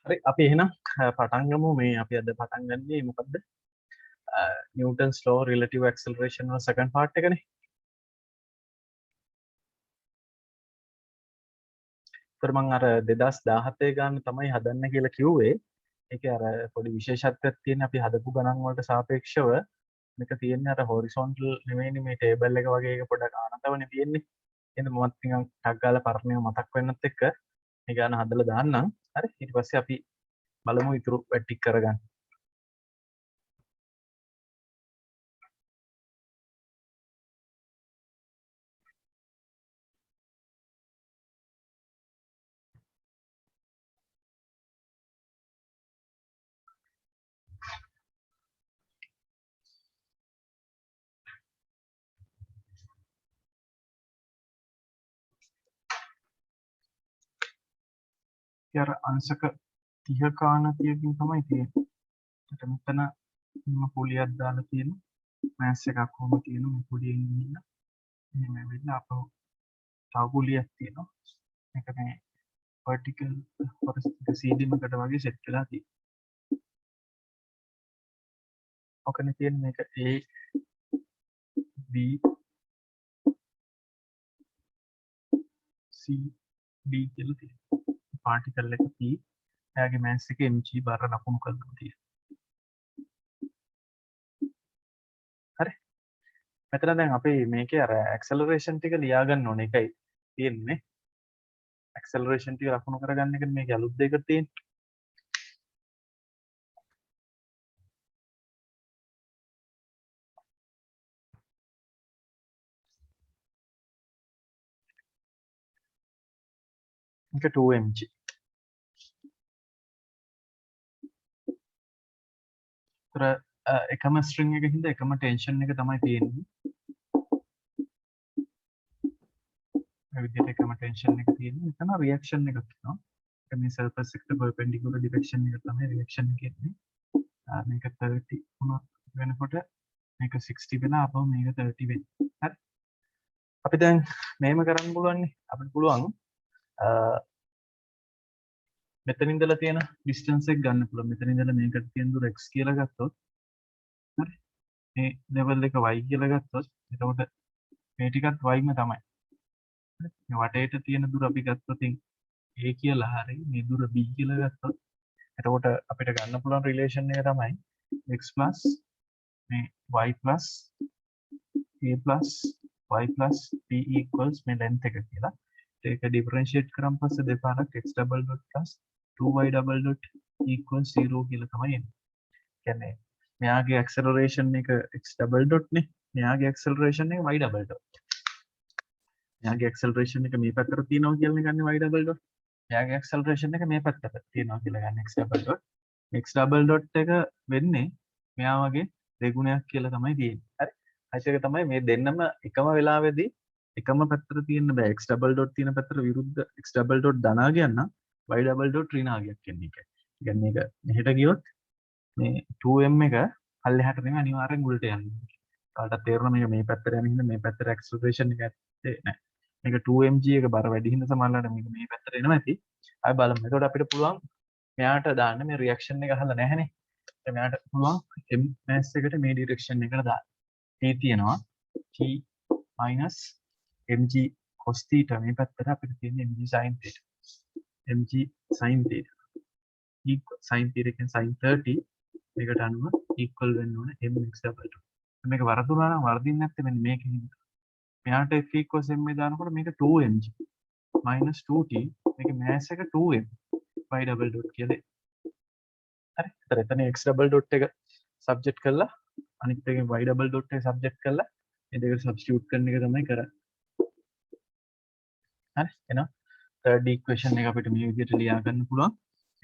හරි අපි එහෙනම් පටන් ගමු මේ අපි අද පටන් ගන්නේ මොකද්ද නිව්ටන්ස් ලෝ රිලටිව් ඇක්සලරේෂන් වල සෙකන්ඩ් පාර්ට් එකනේ. ඒතර මම අර 2017 ගාන තමයි හදන්න කියලා කිව්වේ. ඒකේ අර පොඩි විශේෂත්වයක් තියෙන අපි හදපු ගණන් වලට සාපේක්ෂව මේක තියෙන්නේ අර හොරිසොන්ටල් නෙමෙයිනේ මේ ටේබල් එක වගේ එක පොඩක් ආනතවනේ තියෙන්නේ. එහෙනම් මමත් නිකන් ටක් ගාලා පරණේව මතක් වෙන්නත් එක්ක මේ ගාන හදලා දාන්නම්. හරි ඊට පස්සේ අපි බලමු ඉතුරු පැටික් කරගන්න. අර අංශක 30 කාණතියකින් තමයි තියෙන්නේ. ඒකට මෙතන මම පුලියක් දාලා තියෙන මෑස් එකක් කොහොම තියෙන මේ පුලියෙන් ඉන්න මෙහෙම වෙලා අපව තව පුලියක් තියෙනවා. මේක මේ vertical horizontal CDM එකට වගේ සෙට් වෙලා තියෙනවා. ඔකනේ තියෙන්නේ මේක A B C D කියලා තියෙනවා. පාටිකල් එක P එයාගේ මෑස් එක mg බර ලකුණු කරලා තියෙනවා. හරි. මෙතන දැන් අපි මේකේ අර ඇක්සලරේෂන් ටික ලියා ගන්න ඕනේ. එකයි තියෙන්නේ. ඇක්සලරේෂන් ටික ලකුණු කරගන්න එක මේකේ අලුත් දෙයක් තියෙන්නේ. මේක 2mg. එකම ස්ට්‍රිං එක හින්දා එකම ටෙන්ෂන් එක තමයි තියෙන්නේ. මේ විදිහට එකම ටෙන්ෂන් එක තියෙන්නේ. එතන රියැක්ෂන් එකක් තියෙනවා. ඒක මේ සර්ෆස් එකට පර්පෙන්ඩිකුලර් ඩිරෙක්ෂන් එක තමයි රියැක්ෂන් එක කියන්නේ. මේක 30 වුණොත් වෙනකොට මේක 60 වෙලා ආපහු මේක 30 වෙන්නේ. හරි. අපි දැන් මේම කරන්න පුළුවන් නේ. අපිට පුළුවන් මෙතන ඉඳලා තියෙන ඩිස්ටන්ස් එක ගන්න පුළුවන්. මෙතන ඉඳලා මේකට තියෙන දුර x කියලා ගත්තොත් හරි. මේ ලෙවල් එක y කියලා ගත්තොත් එතකොට මේ ටිකත් y ම තමයි. මේ වටේට තියෙන දුර අපි ගත්තොත් a කියලා හරි මේ දුර b කියලා ගත්තොත් එතකොට අපිට ගන්න පුළුවන් රිලේෂන් එක තමයි x මේ y a y b equals මේ length එක කියලා. ඒක ඩිෆරෙන්ෂিয়েට් කරන් පස්සේ දෙපාරක් x double dot plus 2y double dot equals 0 කියලා තමයි එන්නේ. කියන්නේ මෙයාගේ acceleration එක x double dot නේ. මෙයාගේ acceleration එක y double dot. මෙයාගේ acceleration එක මේ පැත්තට තියෙනවා කියලා ගන්නේ y double dot. මෙයාගේ acceleration එක මේ පැත්තට තියෙනවා කියලා ගන්න x double dot. x double dot එක වෙන්නේ මෙයා වගේ දෙගුණයක් කියලා තමයි තියෙන්නේ. හරි. ඒක තමයි මේ දෙන්නම එකම වෙලාවෙදී එකම පැත්තට තියෙන බෑ x double dot තියෙන පැත්තට විරුද්ධ x double dot ධනාගයක් නම් y double dot ඍණාගයක් කියන්නේ ඒකයි. කියන්නේ මේක මෙහෙට ගියොත් මේ 2m එක පල්ලෙහාට නෙමෙයි අනිවාර්යෙන් උඩට යන්නේ. කාටත් තේරෙනවා මේක මේ පැත්තට යන හින්දා මේ පැත්තට acceleration එක ඇත්තේ නැහැ. මේක 2mg එක බර වැඩි හින්දා සමහරවිට මේක මේ පැත්තට එනවා ඇති. ආයෙ බලමු. එතකොට අපිට පුළුවන් මෙයාට දාන්න මේ රියැක්ෂන් එක අහලා නැහැනේ. මෙයාට පුළුවන් m mass එකට මේ ඩිරෙක්ෂන් එකට දාන්න. t තියෙනවා t mg cos theta මේ පැත්තට අපිට තියෙන්නේ mg sin theta. mg sin theta equal sin theta කියන sin 30 මේකට අනුව equal වෙන්න ඕන mx double dot. මේක වරදුනා නම් වරදින්නේ නැත්තේ මෙන්න මේකෙන්. මෙයාට f equals m දානකොට මේක 2mg minus 2t මේක mass එක 2m y double dot කියලා. හරි. ඒතර එතන x double dot එක සබ්ජෙක්ට් කරලා අනිත් එකෙන් y double dot එක සබ්ජෙක්ට් කරලා මේ දෙක සබ්ස්ටිටියුට් කරන එක තමයි කරන්නේ. හරි. එහෙනම් third equation එක අපිට මේ විදිහට ලියා ගන්න පුළුවන්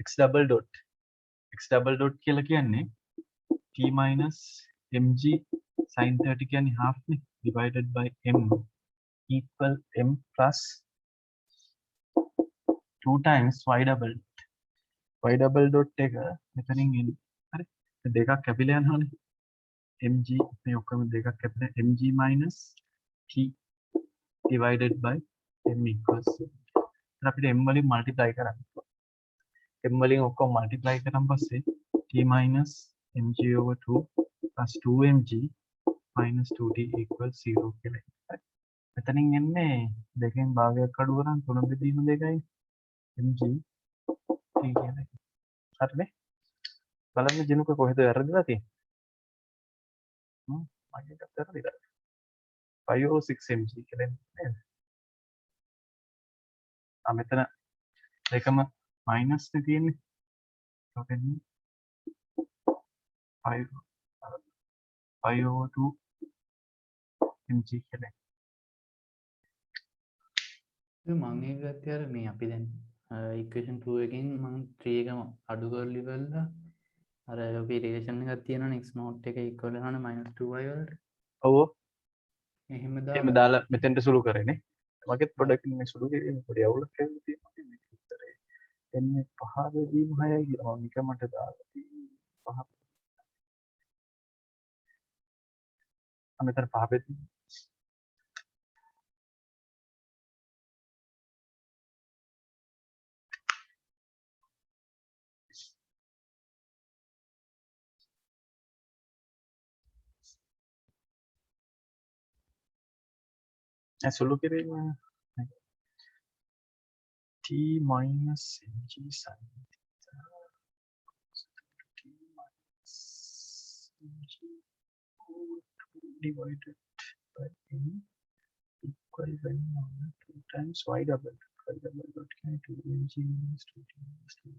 x double dot කියලා කියන්නේ t minus mg sin 30 කියන්නේ half නේ divided by m equal m plus 2 times y double dot එක මෙතනින් එන්නේ. හරි. දෙකක් කැපිලා යනවානේ. mg මේ ඔක්කොම දෙකක් කැපිලා mg minus t divided by m equals. අපිට m වලින් multiply කරන්න. m වලින් ඔක්කොම multiply කරන් පස්සේ t minus mg over 2 plus 2mg minus 2t equals 0 කියලා. හරි. මෙතනින් එන්නේ දෙකෙන් භාගයක් අඩු කරන් 3 බෙදීම 2යි mg t කියන එක. හරිනේ. බලන්න ජිනුක කොහෙද වැරදිලා තියෙන්නේ? මගේ එකත් වැරදිලා. 506 mg කියලා නේද? මෙතන දෙකම මයිනස් නේ තියෙන්නේ. ඒකෙන් 5 over 2 mg කියලා. මං ඒක ගත්තේ අර මේ අපි දැන් equation 2 එකෙන් මං 3 එකම අඩු කරලා ඉවරලා අර අපි රිලේෂන් එකක් තියෙනවනේ x not එක equal වෙනවනේ -2y වලට. ඔව්. එහෙම එහෙම දාලා මෙතෙන්ට සුළු කරේනේ. මගෙත් පොඩ්ඩක් මේ සුළු කිරීම පොඩි අවුලක් ඇවිල්ලා තියෙනවා මේක උත්තරේ. එන්නේ 5 බෙදීම 6යි කියලා මම නිකමට දාලා තියෙන්නේ 5. මෙතන 5 බෙදීම සුළු කිරීම t minus mg sin t minus mg divided by n equal 2 times y double dot can 2 mg minus 2t minus 2.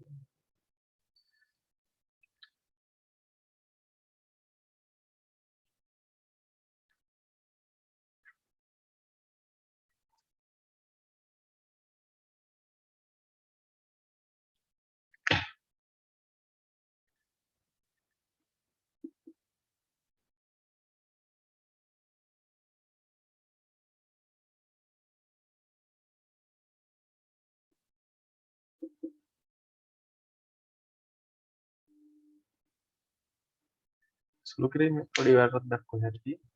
සුළු කිරීම පොඩි වැරද්දක් කොහෙද තියෙන්නේ?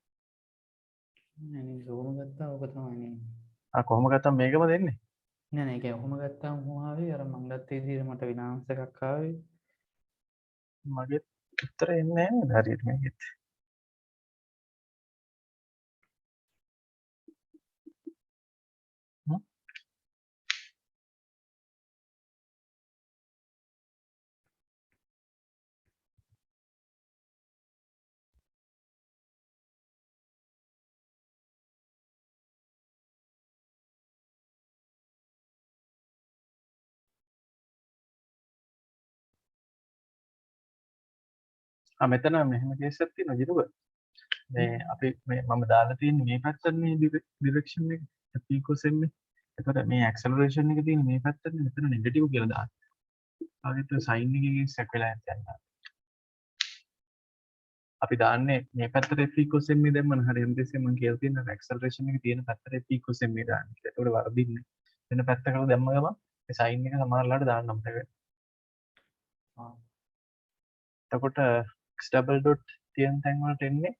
නේ කොහොම ගත්තා ඔක තමයි නේ. කොහොම ගත්තම මේකම දෙන්නේ? නෑ නෑ ඒක කොහොම ගත්තාම මොහොම ආවේ අර මං ගත්ත විදිහට මට විනාශ එකක් ආවේ. මගේ උත්තර එන්නේ නැහැ නේද හරියට මේකෙත්. මෙතන මෙහෙම කේස් එකක් තියෙනවා ජිරුව. මේ අපි මේ මම දාලා තියෙන්නේ මේ පැත්තනේ ඩිරෙක්ෂන් එක p cos m එක. එතකොට මේ ඇක්සලරේෂන් එක තියෙන්නේ මේ පැත්තනේ. මෙතන නෙගටිව් කියලා දාන්න. ආයෙත් sin එකේ කේස් එකක් වෙලා යනවා. අපි දාන්නේ මේ පැත්තට p cos m දැම්මම හරි එම්දෙසේ මම කියලා තියෙන ඇක්සලරේෂන් එක තියෙන පැත්තට p cos m දාන්න. ඒකට වරදින්නේ. වෙන පැත්තකට දැම්ම ගමන් මේ sin එක සමහරලාට දාන්න අපිට වෙනවා. එතකොට x double dot තියෙන තැන් වලට එන්නේ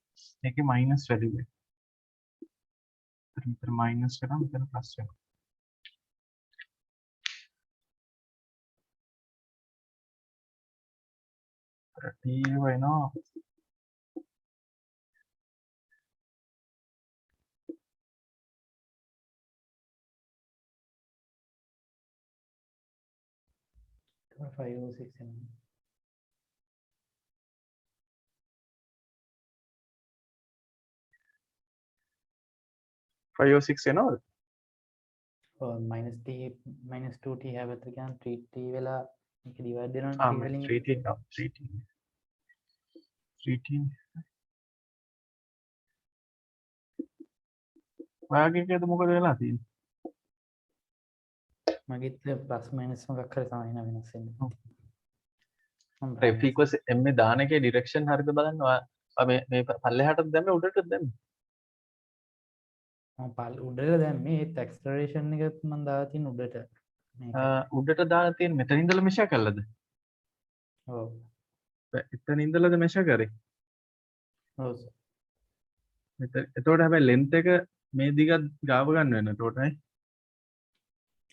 ඒකේ මයිනස් වැලියු එක. මෙතන මයිනස් කරා මෙතන ප්ලස් වෙනවා. t වෙනවා 506 එනවා. 506 එනවද? -2t හැබැයි කියන 3t වෙලා මේක ඩිවයිඩ් වෙනවා 3 වලින් 3t 3t ඔයාගේ එකද මොකද වෙලා තියෙන්නේ? මගෙත් ප්ලස් මයිනස් මොකක් හරි තමයි වෙනස් වෙන්නේ. f equals m දාන එකේ ඩිරෙක්ෂන් හරියද බලන්න. ඔයා මේ පල්ලෙහාටද දැම්මේ උඩටද දැම්මේ? උඩට දැම්මේ ඒත් ඇක්සලරේෂන් එක මම දාලා තියෙන උඩට. උඩට දාලා තියෙන මෙතන ඉඳලා මෙෂර් කළාද? ඔව්. එතන ඉඳලාද මෙෂර් කරේ? ඔව්. එතකොට හැබැයි ලෙන්ත් එක මේ දිගත් ගාව ගන්න වෙන එතකොටයි.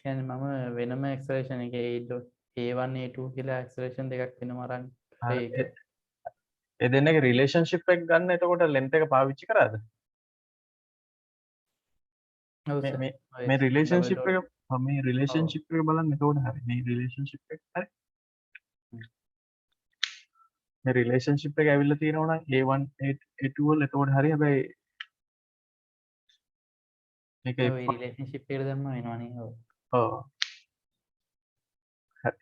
කියන්නේ මම වෙනම ඇක්සලරේෂන් එකේ A1 A2 කියලා ඇක්සලරේෂන් දෙකක් වෙනවා අරන් හරි. ඒක ඒ දෙන්නගේ රිලේෂන්ෂිප් එක ගන්න එතකොට ලෙන්ත් එක පාවිච්චි කරාද? ඔව් මේ සර් මේ ඔය මේ double රිලේෂන්ෂිප් dot එක මේ රිලේෂන්ෂිප් එක බලන්න එතකොට හරි. මේ රිලේෂන්ෂිප් එක හරි. මේ රිලේෂන්ෂිප් එක ඇවිල්ලා තියෙනවා නම් A1 A2 වල එතකොට හරි. හැබැයි මේක ඔය රිලේෂන්ෂිප් එකට දැම්ම වෙනවනේ ඔව් ඔව් හරි.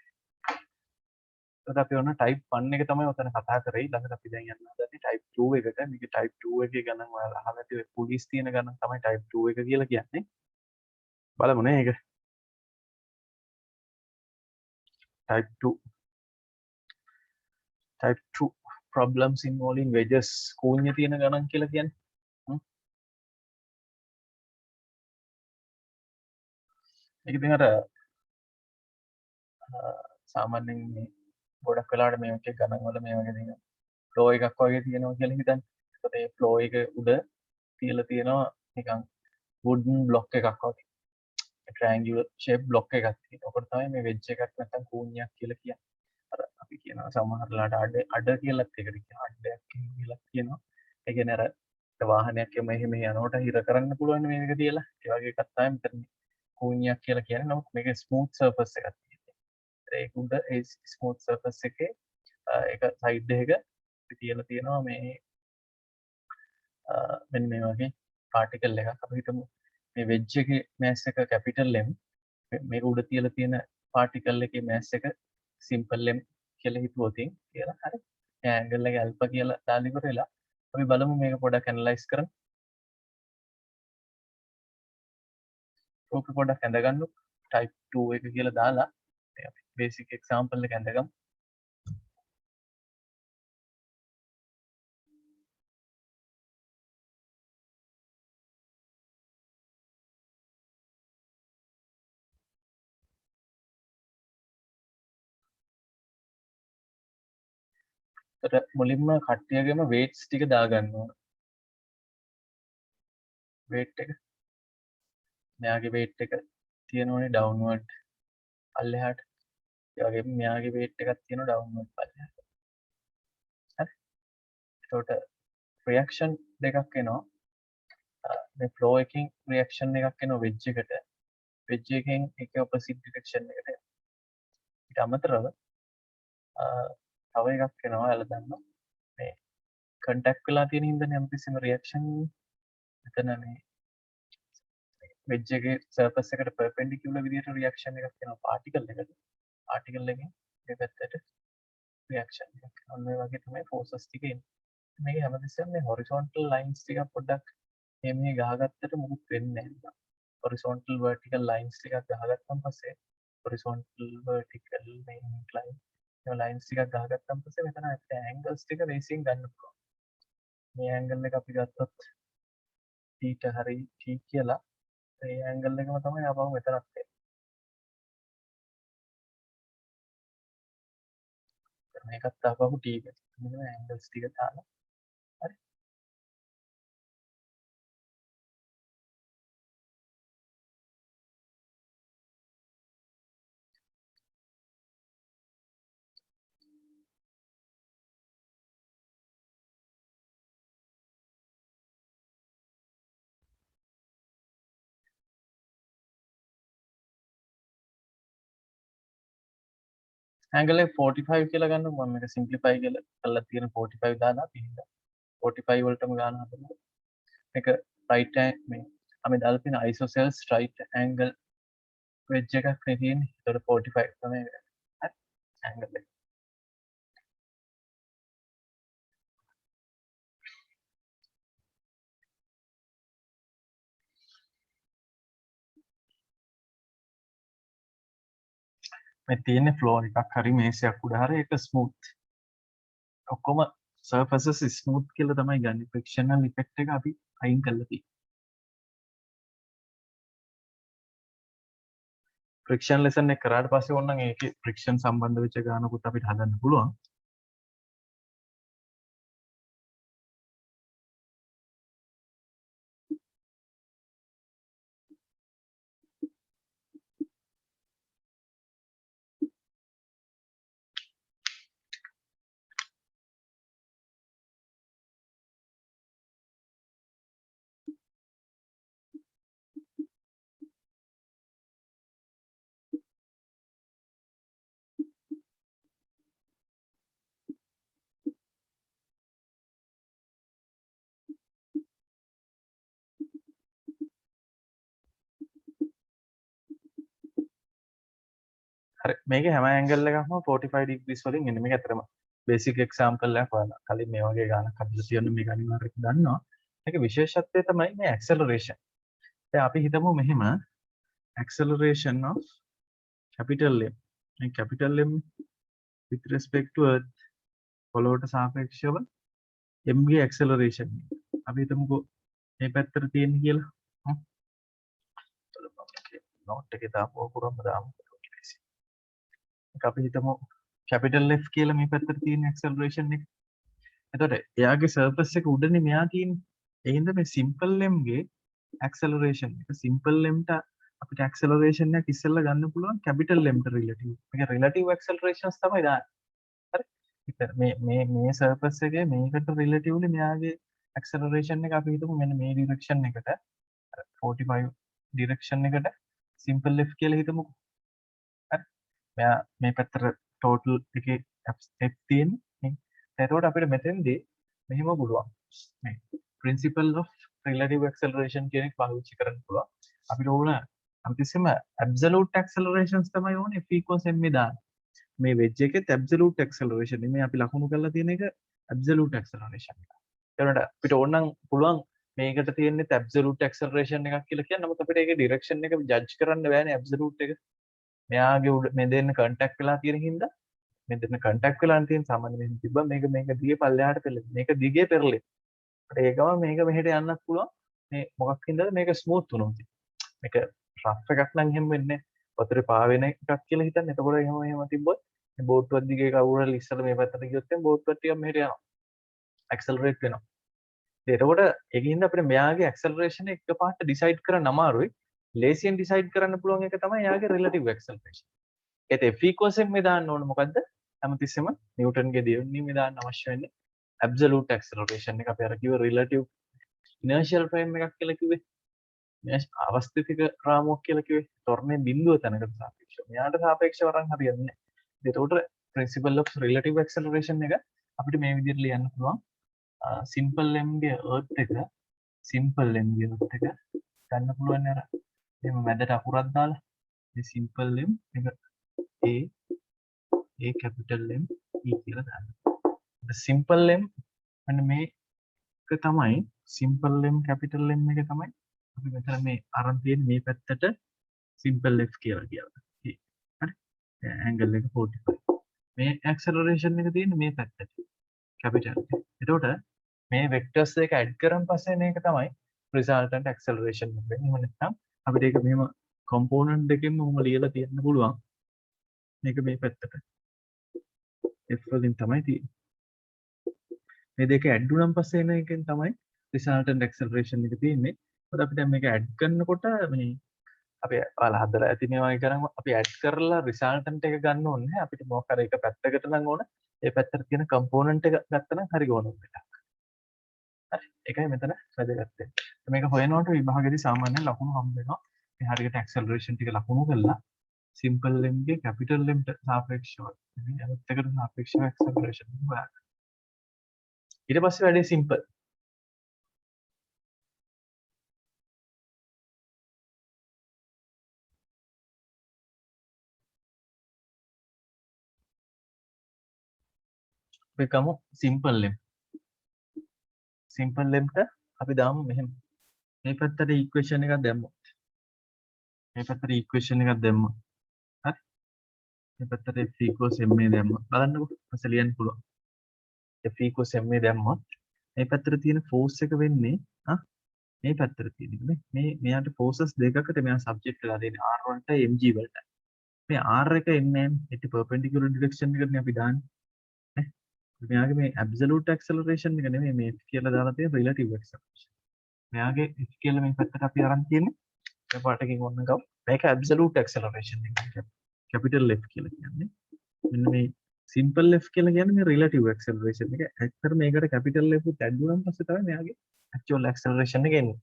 එතකොට අපි ඔන්න type 1 එක තමයි ඔතන කතා කරේ. ඊළඟට අපි දැන් යන්න හදන්නේ type 2 එකට. මේක type 2 එකේ ගණන් ඔයාලා අහලා ඇති ඔය පුලිස් තියෙන ගණන් තමයි type 2 එක කියලා කියන්නේ. බලමු නේ ඒක. type 2 type 2 problems involving wedges කූඤ්ඤ තියෙන ගණන් කියලා කියන්නේ. ඒක ඉතින් අර සාමාන්‍යයෙන් මේ ගොඩක් වෙලාවට මේ වගේ ගණන් වල මේ වගේ තියෙන ෆ්ලෝ එකක් වගේ තියෙනවා කියලා හිතන්න. ඒකට ඒ ෆ්ලෝ එක උඩ තියලා තියෙනවා නිකන් වුඩන් බ්ලොක් එකක් වගේ. ට්‍රයැන්ගියුලර් ෂේප් බ්ලොක් එකක් තියෙනවා. ඔකට තමයි මේ වෙජ් එකක් නැත්නම් කූඤ්ඤයක් කියලා කියන්නේ. අර අපි කියනවා සමහරලාට අඩ කියලාත් ඒකට කියනවා. අඩයක් කියලා කියනවා. ඒ කියන්නේ අර වාහනයක් මෙහෙම යනකොට හිර කරන්න පුළුවන් මේක තියලා. ඒ වගේ එකක් තමයි මෙතන කූඤ්ඤයක් කියලා කියන්නේ. නමුත් මේක ස්මූත් සර්ෆස් එකක් තියෙනවා. ඒක උඩ ඒ ස්මූත් සර්ෆස් එකේ එක සයිඩ් එක තියලා තියෙනවා මේ මෙන්න මේ වගේ පාටිකල් එකක්. අපි හිතමු මේ වෙජ් එකේ මෑස් එක කැපිටල් M මේක උඩ තියලා තියෙන පාටිකල් එකේ මෑස් එක සිම්පල් M කියලා හිතුවොතින් කියලා හරි. මේ ඇන්ගල් එක ඇල්ෆා කියලා දාලා ඉවර වෙලා අපි බලමු මේක පොඩ්ඩක් ඇනලයිස් කරමු. ඕක පොඩ්ඩක් ඇඳගන්නු. type 2 එක කියලා දාලා අපි බේසික් එක්සැම්පල් එක ඇඳගමු. එතකොට මුලින්ම කට්ටියගේම weights ටික දාගන්න ඕන. weight එක මෙයාගේ weight එක තියෙනවනේ downward පල්ලෙහාට. ඒ වගේම මෙයාගේ weight එකක් තියෙනවා downward පල්ලෙහාට. හරි. එතකොට reaction දෙකක් එනවා. මේ flow එකකින් reaction එකක් එනවා wedge එකට. wedge එකෙන් ඒක opposite direction එකට යනවා. ඊට අමතරව තව එකක් එනවා ඔයාලා දන්නවා. මේ contact වෙලා තියෙන හින්දානේ යම්කිසිම reaction මෙතන මේ wedge එකේ surface එකට perpendicular විදිහට reaction එකක් එනවා particle එකට. particle එකෙන් දෙපැත්තට reaction එකක්. අන්න ඒ වගේ තමයි forces ටික එන්නේ. මේක හැමතිස්සෙම මේ horizontal lines ටික පොඩ්ඩක් මේ ගහගත්තට මුකුත් වෙන්නේ නැහැ. horizontal vertical lines ටිකක් ගහගත්තන් පස්සේ horizontal vertical මේ incline ඒ lines ටිකක් ගහගත්තන් පස්සේ මෙතන angles ටික racing ගන්න පුළුවන්. මේ angle එක අපි ගත්තොත් θ හරි t කියලා ඒ angle එකම තමයි ආපහු මෙතනත් එන්නේ. මේකත් ආපහු t එක. මෙන්න angles ටික දාලා හරි. angle එක 45 කියලා ගන්න මම මේක simplify කියලා කරලා තියෙන 45 දාලා අපි 45 වලටම ගන්න හදනවා. මේක right මේ අපි දාලා තියෙන isosceles right angle wedge එකක් නේ තියෙන්නේ. ඒතකොට 45 තමයි හරි angle එක. මේ තියෙන්නේ floor එකක් හරි මේසයක් උඩ හරි ඒක smooth. ඔක්කොම surfaces smooth කියලා තමයි ගන්න. frictional effect එක අපි අයින් කරලා තියෙන්නේ. friction lesson එක කරාට පස්සේ ඕනනම් ඒකේ friction සම්බන්ධ වෙච්ච ගානකුත් අපිට හදන්න පුළුවන්. හරි මේකේ හැම ඇන්ගල් එකක්ම 45 degrees වලින් එන්නේ. මේක ඇත්තටම බේසික් එක්සැම්පල් එකක් ඔයාලා කලින් මේ වගේ ගානක් හදලා තියෙන මේක අනිවාර්යයෙන් දන්නවා. මේක විශේෂත්වය තමයි මේ ඇක්සලරේෂන්. දැන් අපි හිතමු මෙහෙම acceleration of capital M. මේ capital M with respect to earth පොළොවට සාපේක්ෂව m ගේ acceleration. අපි හිතමුකෝ මේ පැත්තට තියෙන කියලා. note එකේ දාපුවා පුරම දාමු. ඒක අපි හිතමු capital F කියලා මේ පැත්තට තියෙන acceleration එක. එතකොට එයාගේ surface එක උඩනේ මෙයා තියෙන්නේ. ඒ හින්දා මේ simple m ගේ acceleration එක simple m ට අපිට acceleration එකක් ඉස්සෙල්ලා ගන්න පුළුවන් capital M ට relative. මේක relative accelerations තමයි දාන්නේ. හරි. ඉතින් මේ surface එකේ මේකට relatively මෙයාගේ acceleration එක අපි හිතමු මෙන්න මේ direction එකට 45 direction එකට simple F කියලා හිතමුකෝ. හරි. මෙයා මේ පැත්තට total එකේ F තියෙන්නේ. එතකොට අපිට මෙතෙන්දී මෙහෙම පුළුවන්. මේ principle of relative acceleration කියන එක පාවිච්චි කරන්න පුළුවන්. අපිට ඕන අන්තිම absolute accelerations තමයි ඕනේ f equals m දාන්න. මේ wedge එකෙත් absolute acceleration මේ අපි ලකුණු කරලා තියෙන එක absolute acceleration එක. ඒකට අපිට ඕනනම් පුළුවන් මේකට තියෙන්නේ absolute acceleration එකක් කියලා කියන්න. නමුත් අපිට ඒකේ direction එක judge කරන්න බෑනේ absolute එක. මෙයාගේ මේ දෙන්න contact වෙලා තියෙන හින්දා මේ දෙන්න contact වෙලා තියෙන සාමාන්‍ය මෙහෙම තිබ්බා මේක දිගේ පල්ලෙහාට පෙරලෙන. මේක දිගේ පෙරලෙන. ඒකම මේක මෙහෙට යන්නත් පුළුවන්. මේ මොකක් හින්දාද මේක ස්මූත් වුණොත්. මේක රෆ් එකක් නම් එහෙම වෙන්නේ වතුරේ පාවෙන එකක් කියලා හිතන්න. එතකොට එහෙම තිබ්බොත් මේ බෝට්ටුවක් දිගේ කවුරු හරි ඉස්සලා මේ පැත්තට ගියොත් එම් බෝට්ටුවක් ටිකක් මෙහෙට යනවා. ඇක්සලරේට් වෙනවා. එතකොට ඒකින්ද අපිට මෙයාගේ ඇක්සලරේෂන් එක එකපාරට ඩිසයිඩ් කරන්න අමාරුයි. ලේසියෙන් ඩිසයිඩ් කරන්න පුළුවන් එක තමයි එයාගේ රිලටිව් ඇක්සලරේෂන්. ඒත් f equals m දාන්න ඕන මොකද්ද? හැමතිස්සෙම නිව්ටන්ගේ දෙවෙනි දාන්න අවශ්‍ය වෙන්නේ absolute acceleration එක. අපි අර කිව්ව relative inertial frame එකක් කියලා කිව්වේ. අවස්ථිතික රාමුවක් කියලා කිව්වේ තොරණේ බිඳුව තැනකට සාපේක්ෂව. මෙයාට සාපේක්ෂව වරන් හරියන්නේ නැහැ. ඒකට principle of relative acceleration එක අපිට මේ විදිහට ලියන්න පුළුවන්. simple m ගේ earth එක simple m ගේ earth එක ගන්න පුළුවන් අර එහෙම මැදට අකුරක් දාලා මේ simple m එක a capital M e කියලා දාන්න. the simple m මෙන්න මේක තමයි simple m capital M එක තමයි අපි මෙතන මේ අරන් තියෙන මේ පැත්තට simple f කියලා කියනවා. හරි. angle එක 45. මේ acceleration එක තියෙන්නේ මේ පැත්තට capital. එතකොට මේ vectors දෙක add කරන් පස්සේ මේක තමයි resultant acceleration එක වෙන්නේ. එහෙම නැත්නම් අපිට ඒක මෙහෙම component දෙකෙන්ම උම ලියලා තියන්න පුළුවන්. මේක මේ පැත්තට f වලින් තමයි තියෙන්නේ. මේ දෙක add වුණාන් පස්සේ එන එකෙන් තමයි resultant acceleration එක තියෙන්නේ. මොකද අපි දැන් මේක add කරනකොට මේ අපි ඔයාලා හදලා ඇති මේ වගේ කරන් අපි add කරලා resultant එක ගන්න ඕනේ නැහැ. අපිට මොකක් හරි එක පැත්තකට නම් ඕන. ඒ පැත්තට තියෙන component එක ගත්තා නම් හරි ගෝනක් එකක්. හරි. ඒකයි මෙතන වැදගත් වෙන්නේ. මේක හොයනකොට විභාගෙදී සාමාන්‍යයෙන් ලකුණු හම්බ වෙනවා. මේ හරියට acceleration ටික ලකුණු කරලා simple m ගේ capital M ට සාපේක්ෂව මේ අනිත් එකට සාපේක්ෂව acceleration එක හොයාගන්න. ඊට පස්සේ වැඩේ simple. අපි කමු simple m. simple m ට අපි දාමු මෙහෙම. මේ පැත්තට equation එකක් දැම්මොත්. මේ පැත්තට equation එකක් දැම්මොත්. හරි. මේ පැත්තට f equals ma දැම්මොත්. බලන්නකෝ. අපිට ලියන්න පුළුවන්. f equals ma දැම්මොත් මේ පැත්තට තියෙන force එක වෙන්නේ මේ පැත්තට තියෙන එක මේ මෙයාට forces දෙකකට මෙයා subject වෙලා දෙන්නේ r1 ට mg වලට. මේ r එක එන්නේ ඉත perpendicular direction එකනේ අපි දාන්නේ. නේ? මෙයාගේ මේ absolute acceleration එක නෙමෙයි මේ කියලා දාලා තියෙන relative acceleration. මෙයාගේ f කියලා මේ පැත්තට අපි අරන් තියෙන්නේ. මේ පාටකින් ඕන ගමු. මේක absolute acceleration එක. capital F කියලා කියන්නේ. මෙන්න මේ simple F කියලා කියන්නේ මේ relative acceleration එක. ඇත්තට මේකට capital F උත් add වුණාන් පස්සේ තමයි මෙයාගේ actual acceleration එක එන්නේ.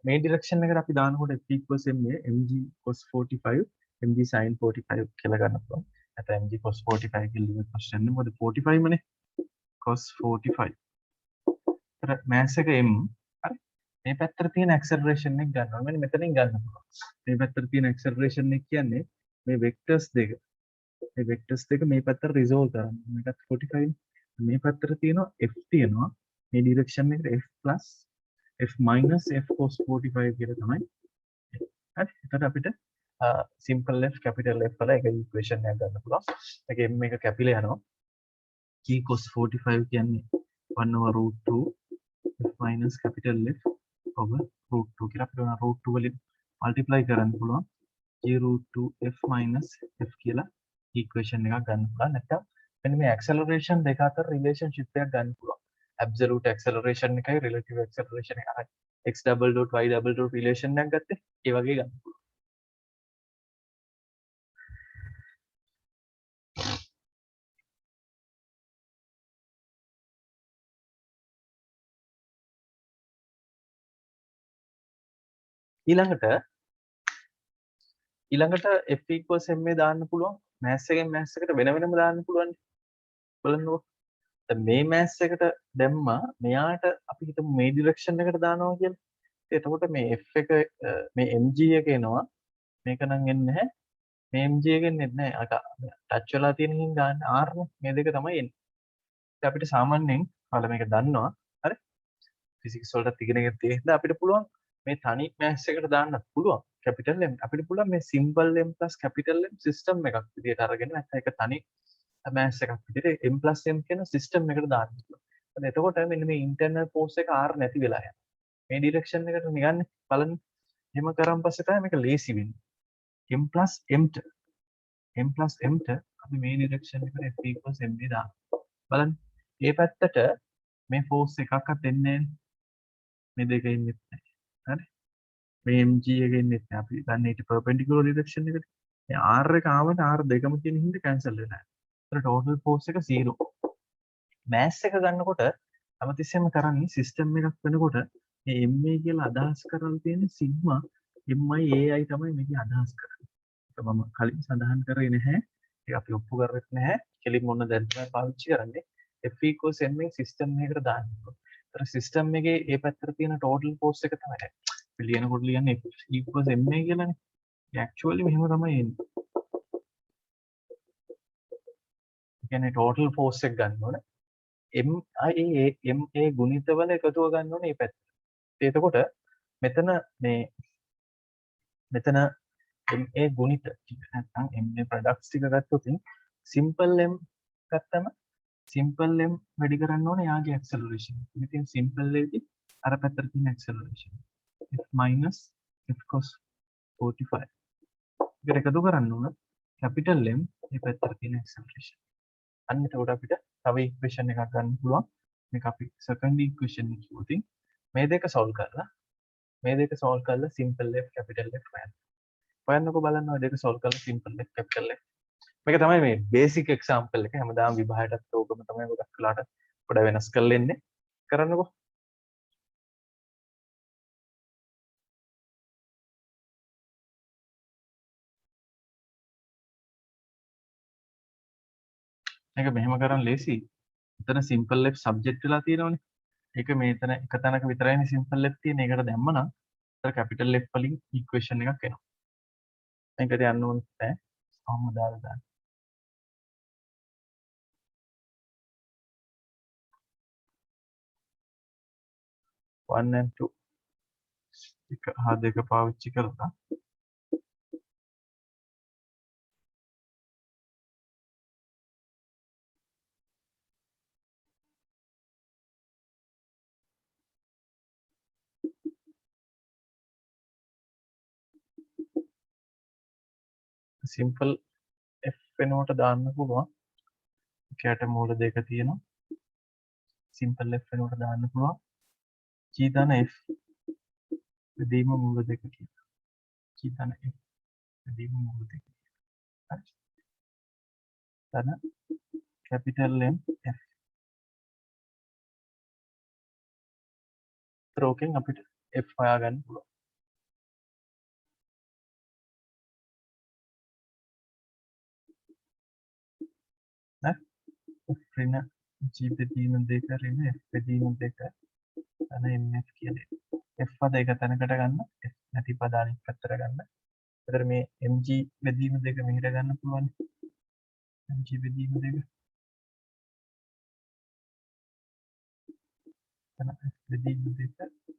මේ direction එකට අපි දානකොට f equals ma mg cos 45 mg sin 45 කියලා ගන්න පුළුවන්. නැත්නම් mg cos 45 කියලා ලියුවත් ප්‍රශ්න නැහැ. මොකද 45 මනේ cos 45. ඒතර mass එක m. හරි. මේ පැත්තට තියෙන acceleration එක ගන්නවා. මෙන්න මෙතනින් ගන්න පුළුවන්. මේ පැත්තට තියෙන acceleration එක කියන්නේ මේ වෙක්ටර්ස් දෙක මේ පැත්තට රිසෝල්ව් කරන්න. මේකත් 45 මේ පැත්තට තියෙනවා f තියෙනවා මේ ඩිරෙක්ෂන් එකට f plus f minus f cos 45 කියලා තමයි. හරි. එතකොට අපිට simple f capital F වල එක ඉක්වේෂන් එකක් ගන්න පුළුවන්. ඒකෙන් මේක කැපිලා යනවා. g cos 45 කියන්නේ 1/√2 f minus capital F over √2 කියලා අපිට √2 වලින් multiply කරන්න පුළුවන්. g √2 f minus f කියලා ඉක්වේෂන් එකක් ගන්න පුළුවන්. නැත්නම් මෙන්න මේ acceleration දෙක අතර relationship එකක් ගන්න පුළුවන්. absolute acceleration එකයි relative acceleration එකයි x double dot y double dot relation එකක් ගත්තේ ඒ වගේ ගන්න පුළුවන්. ඊළඟට f equals ma දාන්න පුළුවන්. mass එකෙන් mass එකට වෙන වෙනම දාන්න පුළුවන්. බලන්නකෝ. දැන් මේ mass එකට දැම්මා මෙයාට අපි හිතමු මේ direction එකට දානවා කියලා. එතකොට මේ f එක මේ mg එක එනවා. මේක නම් එන්නේ නැහැ. මේ mg එක එන්නේ නැහැ. අර ටච් වෙලා තියෙන හින්දා r නේ. මේ දෙක තමයි එන්නේ. ඉතින් අපිට සාමාන්‍යයෙන් ඔයාලා මේක දන්නවා. හරි? ෆිසික්ස් වලට ඉගෙන ගන්න තියෙන හින්දා අපිට පුළුවන් මේ තනි mass එකට දාන්නත් පුළුවන්. capital M අපිට පුළුවන් මේ simple M plus capital M system එකක් විදියට අරගෙන නැත්නම් ඒක තනි mass එකක් විදියට M plus M කියන system එකට දාන්න පුළුවන්. එතකොට මෙන්න මේ internal force එක R නැති වෙලා යනවා. මේ direction එකට නිකන් බලන්න. එහෙම කරන් පස්සේ තමයි මේක ලේසි වෙන්නේ. M plus M ට අපි මේ direction එකට F equals M දාන්න. බලන්න. මේ පැත්තට මේ force එකක්වත් එන්නේ නැහැ. මේ දෙක ඉන්නේ නැහැ. හරි? මේ mg එක ඉන්නේ නැහැ. අපි දන්නේ ඊට perpendicular direction එකට. මේ r එක ආවට r දෙකම තියෙන හින්දා cancel වෙනවා. ඒතර total force එක 0. mass එක ගන්නකොට හැමතිස්සෙම කරන්නේ system එකක් වෙනකොට මේ ma කියලා අදහස් කරලා තියෙන sigma mi ai තමයි මේකේ අදහස් කරන්නේ. ඒක මම කලින් සඳහන් කරේ නැහැ. ඒක අපි ඔප්පු කරෙත් නැහැ. කෙලින් මොන දැන් තමයි පාවිච්චි කරන්නේ. f equals ma system එකකට දාන්න ඕනේ. ඒතර system එකේ මේ පැත්තට තියෙන total force එක තමයි. අපි ලියනකොට ලියන්නේ f equals ma කියලානේ. actually මෙහෙම තමයි එන්නේ. ඒ කියන්නේ total force එක ගන්න ඕනේ. ma ගුණිතවල එකතුව ගන්න ඕනේ මේ පැත්තට. එතකොට මෙතන ma ගුණිත නැත්නම් ma products ටික ගත්තොත් simple m ගත්තම simple m වැඩි කරන්න ඕනේ යාගේ acceleration. ඉතින් simple එකේ අර පැත්තට තියෙන acceleration f minus f cos 45. ඒක එකතු කරන්න ඕන capital M මේ පැත්තට තියෙන acceleration. අන්න එතකොට අපිට තව equation එකක් ගන්න පුළුවන්. මේක අපි second equation එක කිව්වොත් මේ දෙක solve කරලා simple f capital F හොයන්න. හොයන්නකෝ බලන්න ඔය දෙක solve කරලා simple f capital F. මේක තමයි මේ basic example එක. හැමදාම විභාගයටත් ඕකම තමයි ගොඩක් වෙලාට පොඩ වෙනස් කරලා එන්නේ. කරන්නකෝ. මේක මෙහෙම කරන් ලේසි. එතන simple f subject වෙලා තියෙනවනේ. ඒක මෙතන එක තැනක විතරයිනේ simple f තියෙන්නේ. ඒකට දැම්මනම් අර capital F වලින් equation එකක් එනවා. මේකට යන්න ඕනේ නැහැ. අවම දාලා දාන්න. 1 and 2 එක හා දෙක පාවිච්චි කරලා simple f වෙනුවට දාන්න පුළුවන්. ඒකට මූල දෙක තියෙනවා. simple f වෙනුවට දාන්න පුළුවන්. g ධන f දෙීම මූල දෙක කියලා. g ධන f දෙීම මූල දෙක. හරි. ධන capital M f. ත්‍රෝකෙන් අපිට f හොයාගන්න පුළුවන්. නේද? ඍණ g බෙදීම දෙක ඍණ f බෙදීම දෙක ධන mf කියන්නේ f පද එක තැනකට ගන්න f නැති පද අනිත් පැත්තට ගන්න එතකොට මේ mg බෙදීම දෙක මෙහෙට ගන්න පුළුවන්. mg බෙදීම දෙක. එතන බෙදීම දෙක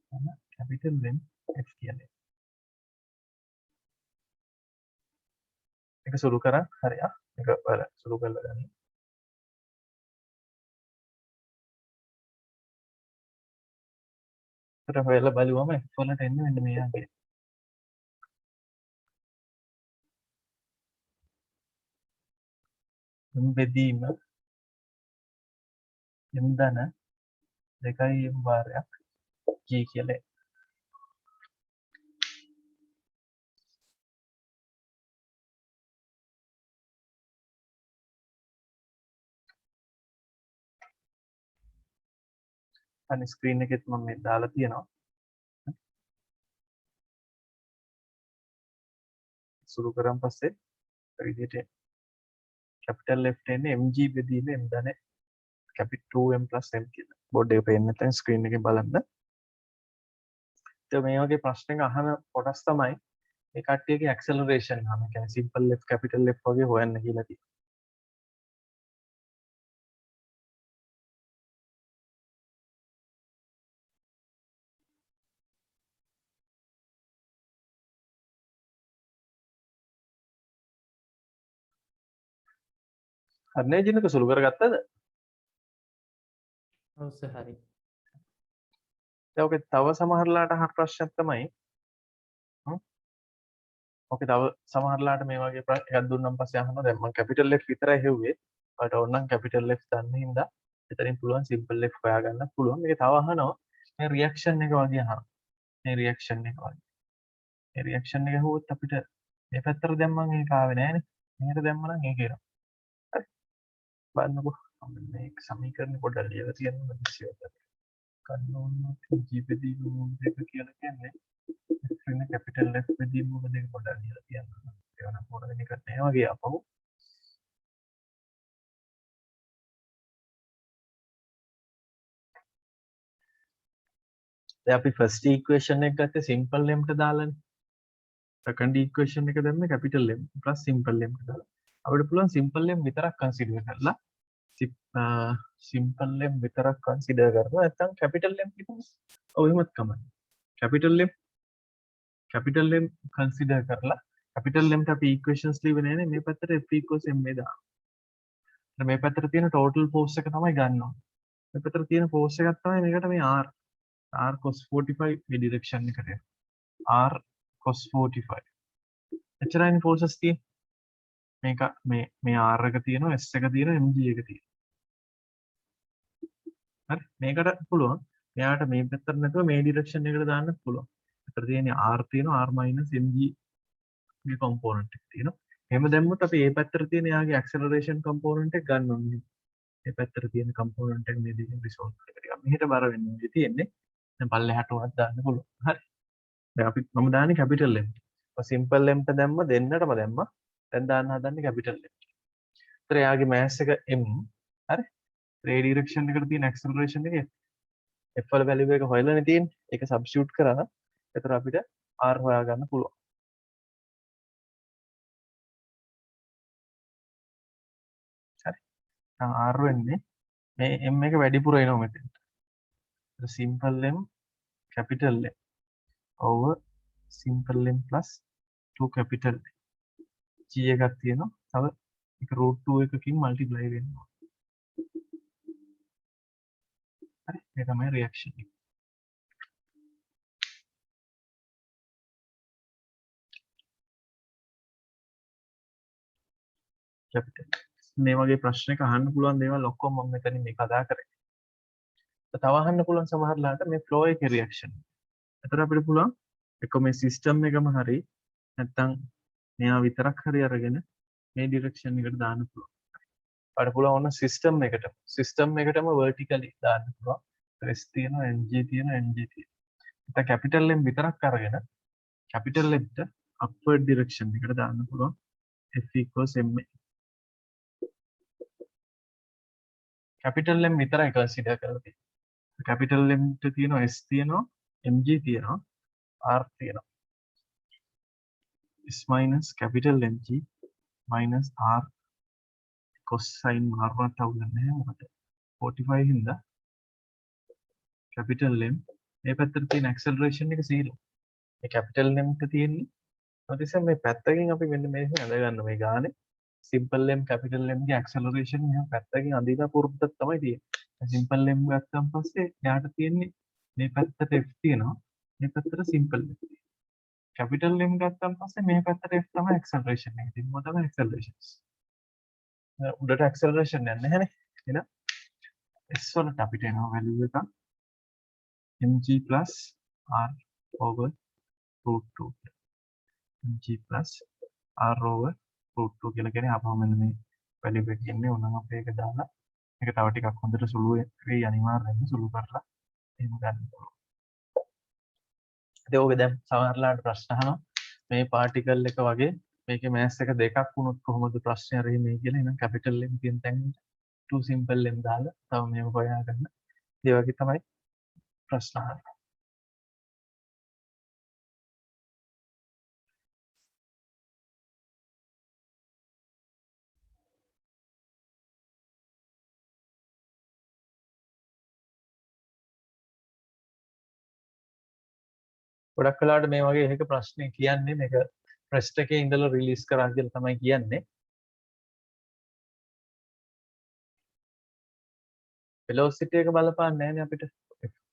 තමයි capital M x කියන්නේ. ඒක සුළු කරා හරි ආ. ඒක ඔයාලා සුළු කරලා ගන්න. ඒතර හොයලා බලුවම x වලට එන්නේ මෙන්න මේ වගේ. m බෙදීම m ධන 2 m වාරයක් g කියලා. අනිත් ස්ක්‍රීන් එකෙත් මම මේ දාලා තියෙනවා. සුළු කරන් පස්සේ ඔය විදිහට capital left එන්නේ mg බෙදීම m ධන capital 2m plus m කියලා. බෝඩ් එක පේන්නේ නැත්නම් ස්ක්‍රීන් එකේ බලන්න. මේ වගේ ප්‍රශ්නක අහන කොටස් තමයි මේ කට්ටියගේ ඇක්සලරේෂන් අහන. ඒ කියන්නේ සිම්පල් ලෙෆ්ට් කැපිටල් ලෙෆ්ට් වගේ හොයන්න කියලා තියෙනවා. හරිනේ ජිනක සුළු කරගත්තද? ඔව් සර් හරි. දැන් ඔකේ තව සමහරලාට අහන ප්‍රශ්නයක් තමයි ඔකේ තව සමහරලාට මේ වගේ එකක් දුන්නම් පස්සේ අහනවා දැන් මම කැපිටල් ලෙෆ්ට් විතරයි හෙව්වේ. ඔයාලට ඕනනම් කැපිටල් ලෙෆ්ට් ගන්න හින්දා එතනින් පුළුවන් සිම්පල් ලෙෆ්ට් හොයාගන්න පුළුවන්. මේක තව අහනවා මේ රියැක්ෂන් එක වගේ අහනවා. මේ රියැක්ෂන් එක වගේ. මේ රියැක්ෂන් එක හුවොත් අපිට මේ පැත්තට දැම්මම ඒක ආවේ නෑනේ. මෙහෙට දැම්ම නම් ඒක එනවා. හරි. බලන්නකෝ. මම මේ සමීකරණ පොඩ්ඩක් ලියලා තියෙනවා ඉස්සෙල්ලා. ගන්න ඕන ජීපීඩී දෙක කියලා කියන්නේ ස්ක්‍රීන් එක කැපිටල් ලෙෆ්ට් බෙදීම මොකද ඒක පොඩ්ඩක් ලියලා තියන්න. ඒක නම් පොර දෙන එක නෑ වගේ අපහු. දැන් අපි ෆස්ට් ඉක්වේෂන් එක ගත්තේ සිම්පල් m ට දාලානේ. සෙකන්ඩ් ඉක්වේෂන් එක දැම්මේ capital m plus simple m ට දාලා. අපිට පුළුවන් සිම්පල් m විතරක් කන්සිඩර් කරලා සිම්පල් m විතරක් කන්සිඩර් කරනවා නැත්නම් කැපිටල් m විතරක්. ඔව් එහෙමත් කමන්නේ. කැපිටල් m කන්සිඩර් කරලා කැපිටල් m ට අපි ඉක්වේෂන්ස් ලියවෙ නෑනේ මේ පැත්තට f equals m දානවා. මේ පැත්තට තියෙන ටෝටල් ෆෝස් එක තමයි ගන්න ඕනේ. මේ පැත්තට තියෙන ෆෝස් එකක් තමයි මේකට මේ r cos 45 මේ ඩිරෙක්ෂන් එකට r cos 45. එච්චරයිනේ ෆෝසස් තියෙන්නේ. මේක මේ r එක තියෙනවා s එක තියෙනවා mg එක තියෙනවා. හරි මේකට පුළුවන් මෙයාට මේ පැත්තට නැතුව මේ ඩිරෙක්ෂන් එකට දාන්න පුළුවන්. ඒතර තියෙන්නේ r තියෙනවා r mg ගේ කොම්පොනන්ට් එක තියෙනවා. එහෙම දැම්මොත් අපි මේ පැත්තට තියෙන යාගේ ඇක්සලරේෂන් කොම්පොනන්ට් එක ගන්න ඕනේ. මේ පැත්තට තියෙන කොම්පොනන්ට් එක මේ දෙකෙන් රිසෝල්ව් කරලා මෙහෙට බර වෙන්න ඕනේ තියෙන්නේ. දැන් පල්ලෙහාට උනත් දාන්න පුළුවන්. හරි. දැන් අපි මම දාන්නේ කැපිටල් M. සිම්පල් M ට දැම්ම දෙන්නටම දැම්මා. දැන් දාන්න හදන්නේ කැපිටල් M. ඒතර යාගේ මෑස් එක M. හරි. ඒ ඩිරෙක්ෂන් එකට තියෙන ඇක්සලරේෂන් එක f වල වැලියු එක හොයලානේ තියෙන්නේ. ඒක සබ්ස්ටිටියුට් කරා. ඒතර අපිට r හොයාගන්න පුළුවන්. හරි. දැන් r වෙන්නේ මේ m එක වැඩිපුර එනවා මෙතෙන්. Simple m capital M over simple m plus 2 capital G එකක් තියෙනවා. තව ඒක √2 එකකින් මල්ටිප්ලයි වෙනවා. හරි. මේ තමයි රියැක්ෂන් එක. capital. මේ වගේ ප්‍රශ්නයක අහන්න පුළුවන් දේවල් ඔක්කොම මම මෙතනින් මේ කතා කරේ. තව අහන්න පුළුවන් සමහරලාට මේ ෆ්ලෝ එකේ රියැක්ෂන්. එතකොට අපිට පුළුවන් එක මේ සිස්ටම් එකම හරි නැත්නම් මෙයා විතරක් හරි අරගෙන මේ ඩිරෙක්ෂන් එකට දාන්න පුළුවන්. අපිට පුළුවන් ඕන සිස්ටම් එකටම vertically දාන්න පුළුවන්. S තියෙනවා NG තියෙනවා NG තියෙනවා. නැත්නම් කැපිටල් M විතරක් අරගෙන කැපිටල් M ට upward direction එකට දාන්න පුළුවන්. F equals MA. Capital M විතරයි කන්සිඩර් කරලා තියෙන්නේ. කැපිටල් M ට තියෙනවා S තියෙනවා MG තියෙනවා R තියෙනවා. S minus capital mg minus r cosine මාරුවක් අවුලක් නැහැ මොකද 45 හින්දා capital M මේ පැත්තට තියෙන acceleration එක 0 මේ capital M එක තියෙන්නේ ඔතිසම් මේ පැත්තකින් අපි මෙන්න මේක අඳ ගන්න මේ ගානේ simple M capital M ගේ acceleration මෙහෙම පැත්තකින් අඳින පුරුද්දක් තමයි තියෙන්නේ simple M ගත්තන් පස්සේ යාට තියෙන්නේ මේ පැත්තට F තියෙනවා මේ පැත්තට simple M capital M ගත්තන් පස්සේ මේ පැත්තට F තමයි acceleration එක තියෙන්නේ මොකද තමයි accelerations උඩට acceleration යන්නේ නැහැනේ එහෙනම් S වලට අපිට එනවා value එක mg plus r over root 2 mg plus r over root 2 කියලා කියන්නේ අපහම මෙන්න මේ value එක කියන්නේ ඕනනම් අපි ඒක දාලා මේක තව ටිකක් හොඳට සුළු වෙයි අනිවාර්යයෙන්ම සුළු කරලා එහෙම ගන්න ඕන. ඉතින් ඕක දැන් සමහරලාට ප්‍රශ්න අහනවා මේ පාටිකල් එක වගේ මේකේ mass එක දෙකක් වුණොත් කොහොමද ප්‍රශ්නේ අර මේ කියලා එහෙනම් capital M කියන තැන to simple M දාලා තව මේක හොයාගන්න. ඒ වගේ තමයි ප්‍රශ්න අහන්නේ. ගොඩක් වෙලාවට මේ වගේ එකක ප්‍රශ්නේ කියන්නේ මේක ප්‍රෙස්ට් එකේ ඉඳලා රිලීස් කරා කියලා තමයි කියන්නේ. velocity එක බලපාන්නේ නැහැ නේ අපිට.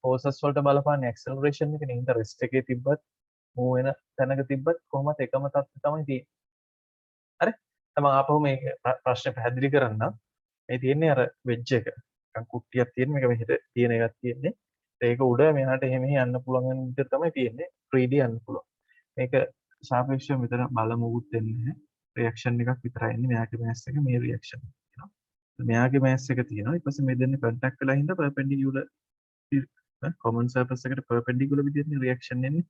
forces වලට බලපාන්නේ acceleration එකනේ. ඉතින් rest එකේ තිබ්බත් move වෙන තැනක තිබ්බත් කොහොමද එකම තත්ත්වය තමයි තියෙන්නේ. හරි? මම ආපහු මේ ප්‍රශ්නේ පැහැදිලි කරන්නම්. මේ තියෙන්නේ අර වෙජ් එක. නිකන් කුට්ටියක් තියෙන මේක මෙහෙට තියෙන එකක් තියෙන්නේ. ඒක උඩ මෙහාට එහෙම යන්න පුළුවන් වෙන විදිහට තමයි තියෙන්නේ 3D යන්න පුළුවන් මේක සාපේක්ෂව මෙතන බල මොකුත් දෙන්නේ නැහැ රියැක්ෂන් එකක් විතරයි එන්නේ මෙයාගේ මෑස් එක මේ රියැක්ෂන් එක කියනවා මෙයාගේ මෑස් එක තියෙනවා ඊට පස්සේ මේ දෙන්නේ කන්ටැක්ට් වෙලා හින්දා පර්පෙන්ඩිකියුලර් කොමන් සර්ෆස් එකට පර්පෙන්ඩිකියුලර් විදිහට රියැක්ෂන් එන්නේ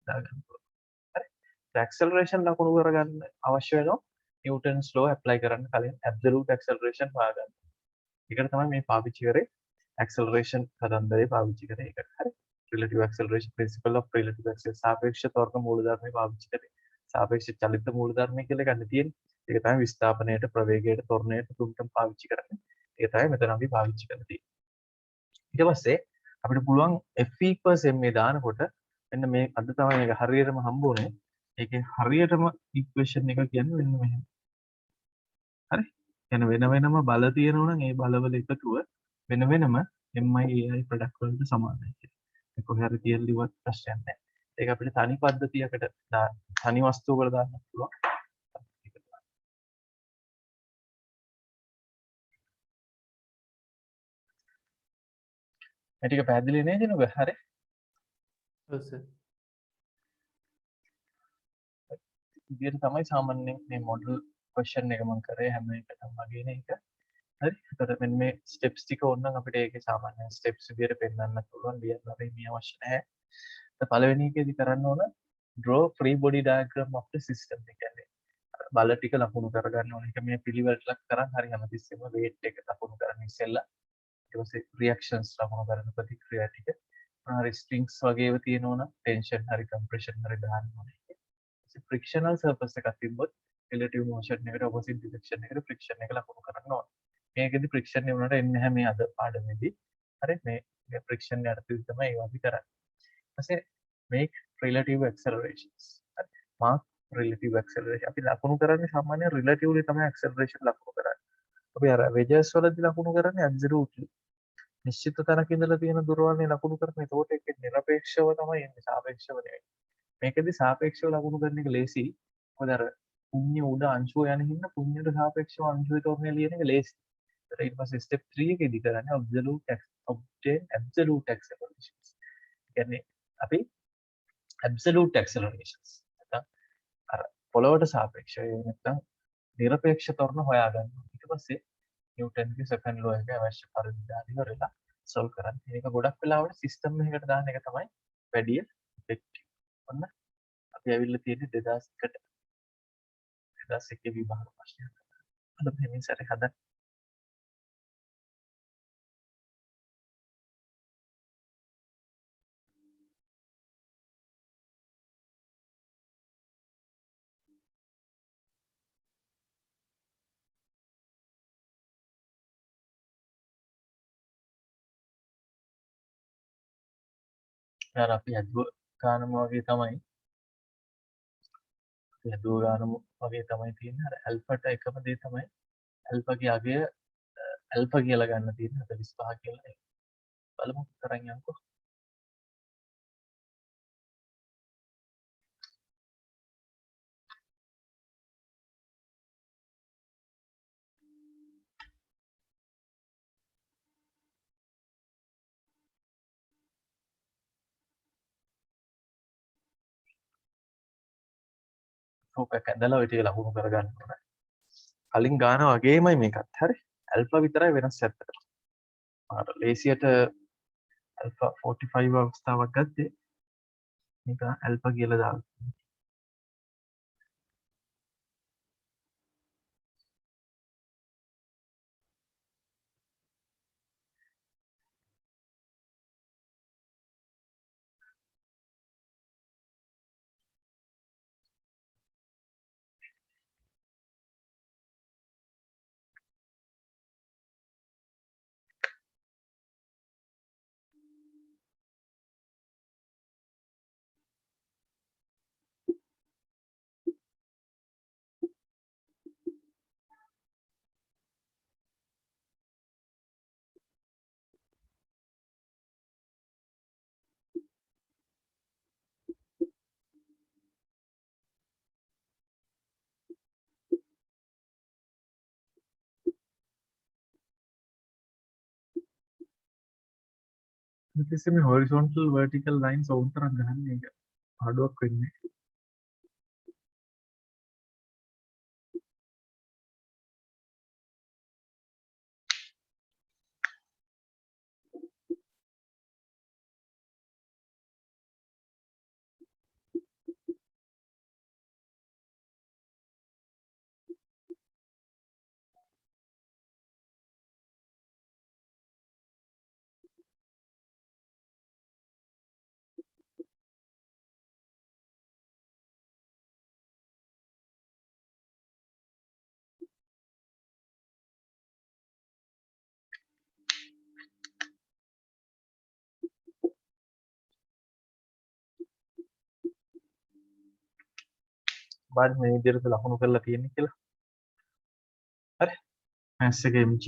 දාගන්න පුළුවන් හරි ඇක්සලරේෂන් ලකුණු කරගන්න අවශ්‍ය වෙනවා නිව්ටන්ස් ලෝ ඇප්ලයි කරන්න කලින් ඇබ්සලූට් ඇක්සලරේෂන් හොයාගන්න ඒකට තමයි මේ පාවිච්චි කරේ acceleration කතන්දරේ පාවිච්චි කරේ ඒක හරි relative acceleration principle of relative acceleration සාපේක්ෂ ත්වරණ මූලධර්මය පාවිච්චි කරේ සාපේක්ෂ චලිත මූලධර්මය කියලා ගන්න තියෙන්නේ ඒක තමයි විස්ථාපනයට ප්‍රවේගයට ත්වරණයට තුනටම පාවිච්චි කරන්නේ ඒක තමයි මෙතන අපි පාවිච්චි කරලා තියෙන්නේ ඊට පස්සේ අපිට පුළුවන් f equals m දානකොට මෙන්න මේ අද තමයි මේක හරියටම හම්බුනේ ඒකේ හරියටම equation එක කියන්නේ මෙන්න මෙහෙම හරි එන වෙන වෙනම බල තියෙනවා නම් ඒ බලවල එකතුව වෙන වෙනම MI AI ප්‍රොඩක්ට් වලට සමානයි කියලා. ඒක කොහේ හරි තියලා ඉවත් ප්‍රශ්නයක් නැහැ. ඒක අපිට තනි පද්ධතියකට තනි වස්තුවකට දාන්න පුළුවන්. මේ ටික පැහැදිලි නේද නේද? හරි. ඔව් සර්. විදියට තමයි සාමාන්‍යයෙන් මේ මොඩල් ක්වෙස්චන් එක මම කරේ හැම එකටම වගේ නේ ඒක. හරි. එතකොට මෙන්න මේ ස්ටෙප්ස් ටික ඕනනම් අපිට ඒකේ සාමාන්‍ය ස්ටෙප්ස් විදියට පෙන්නන්න පුළුවන්. ලියන්න අපි මේ අවශ්‍ය නැහැ. පළවෙනි එකේදී කරන්න ඕන draw free body diagram of the system එක කියන්නේ බල ටික ලකුණු කරගන්න ඕන එක මේ පිළිවෙලට ලක් කරන් හරි හැමතිස්සෙම weight එක ලකුණු කරන්න ඉස්සෙල්ලා ඊට පස්සේ reactions ලකුණු කරන ප්‍රතික්‍රියා ටික හරි strings වගේ ඒවා තියෙනවා නම් tension හරි compression හරි දාන්න ඕනේ ඊට frictional surface එකක් තිබ්බොත් relative motion එකට opposite direction එකට friction එක ලකුණු කරන්න ඕනේ මේකෙදි friction එක උනට එන්නේ නැහැ මේ අද පාඩමේදී හරි මේ friction යටතේ තමයි ඒවා අපි කරන්නේ ඊපස්සේ make relative accelerations mark relative acceleration අපි ලකුණු කරන්නේ සාමාන්‍ය relatively තමයි acceleration ලකුණු කරන්නේ අපි අර wedges වලදී ලකුණු කරන්නේ absolutely නිශ්චිත තැනක ඉඳලා තියෙන දුරවල්නේ ලකුණු කරන්නේ ඒකට ඒක නිරපේක්ෂව තමයි එන්නේ සාපේක්ෂව නෙවෙයි මේකෙදි සාපේක්ෂව ලකුණු කරන එක ලේසි මොකද අර පුඤ්ඤ උඩ අංශුව යන හින්දා පුඤ්ඤට සාපේක්ෂව අංශුවේ තෝරණය ලියන එක ලේසි ඊට පස්සේ step 3 එකේදී කරන්නේ obtain absolute accelerations කියන්නේ අපි absolute accelerations අර පොළොවට සාපේක්ෂව නැත්නම් නිරපේක්ෂ ත්වරණ හොයාගන්න. ඊට පස්සේ නිව්ටන්ගේ සෙකන්ඩ් ලෝ එක අවශ්‍ය පරිදි දාලා ඉවරලා සොල්ව් කරන්න. මේක ගොඩක් වෙලාවට සිස්ටම් එකකට දාන එක තමයි වැඩි ඉෆෙක්ටිව්. ඔන්න අපි ඇවිල්ලා තියෙන්නේ 2001ට. 2001 විභාග ප්‍රශ්නයක්. අද මෙහෙම සැරේ හදන්න. අර අපි හැදුව ගානම වගේ තමයි හැදුව ගානම වගේ තමයි තියෙන්නේ. අර ඇල්ෆාට එකම දේ තමයි ඇල්ෆාගේ අගය ඇල්ෆා කියලා ගන්න තියෙන්නේ 45 කියලා. බලමු තරන් යන්කෝ. ඕක ඇදලා ඔය ටික ලකුණු කරගන්න ඕනේ. කලින් ගාන වගේමයි මේකත්. හරි. ඇල්ෆා විතරයි වෙනස් ඇත්තට. අර ලේසියට ඇල්ෆා 45 අවස්ථාවක් ගත්තේ. මේක ඇල්ෆා කියලා දාලා. මේ horizontal vertical lines ඔවුන් තරම් ගන්න එක අඩුවක් වෙන්නේ. බලන්න මේ විදිහට ලකුණු කරලා තියෙන්නේ කියලා. හරි. mass එක mg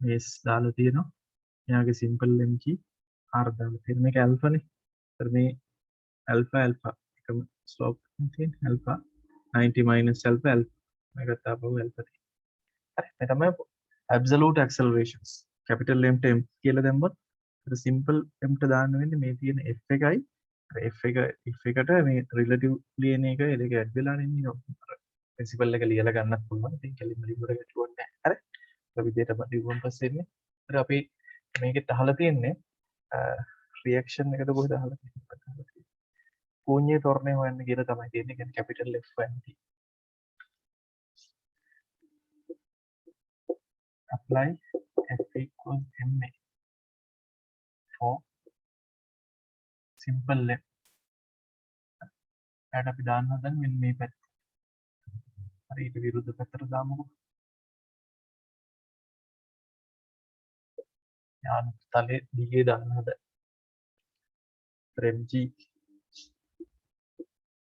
base දාලා තියෙනවා. එයාගේ simple mg r දාලා තියෙන මේක alpha නේ. ඒතර මේ alpha එකම slope තියෙන alpha 90 minus alpha alpha මේකට ආපහු alpha තියෙන. හරි. මේ තමයි absolute accelerations. capital M ට m කියලා දැම්මොත් ඒතර simple m ට දාන්න වෙන්නේ මේ තියෙන f එකයි f එකට මේ relatively එන එක ඒක ඇඩ් වෙලා ඉන්නේ ප්‍රින්සිපල් එක ලියලා ගන්නත් පුළුවන්. ඉතින් කෙලින්ම ලියුමකට ගැටුවක් නැහැ. හරි. ඒ විදිහට ලියුම් පස්සේ එන්නේ. ඒතර අපි මේකෙත් අහලා තියෙන්නේ රියැක්ෂන් එකට කොහෙද අහලා තියෙන්නේ? කෝණීය ත්වරණය හොයන්න කියලා තමයි තියෙන්නේ. කියන්නේ capital F and apply F equals ma for simple left. ඒකට අපි දාන්න හදන්නේ මෙන්න මේ පැත්ත. හරි ඊට විරුද්ධ පැත්තට දාමුකෝ. යාන් තලයේ දිගේ දාන්න හදන්නේ. mg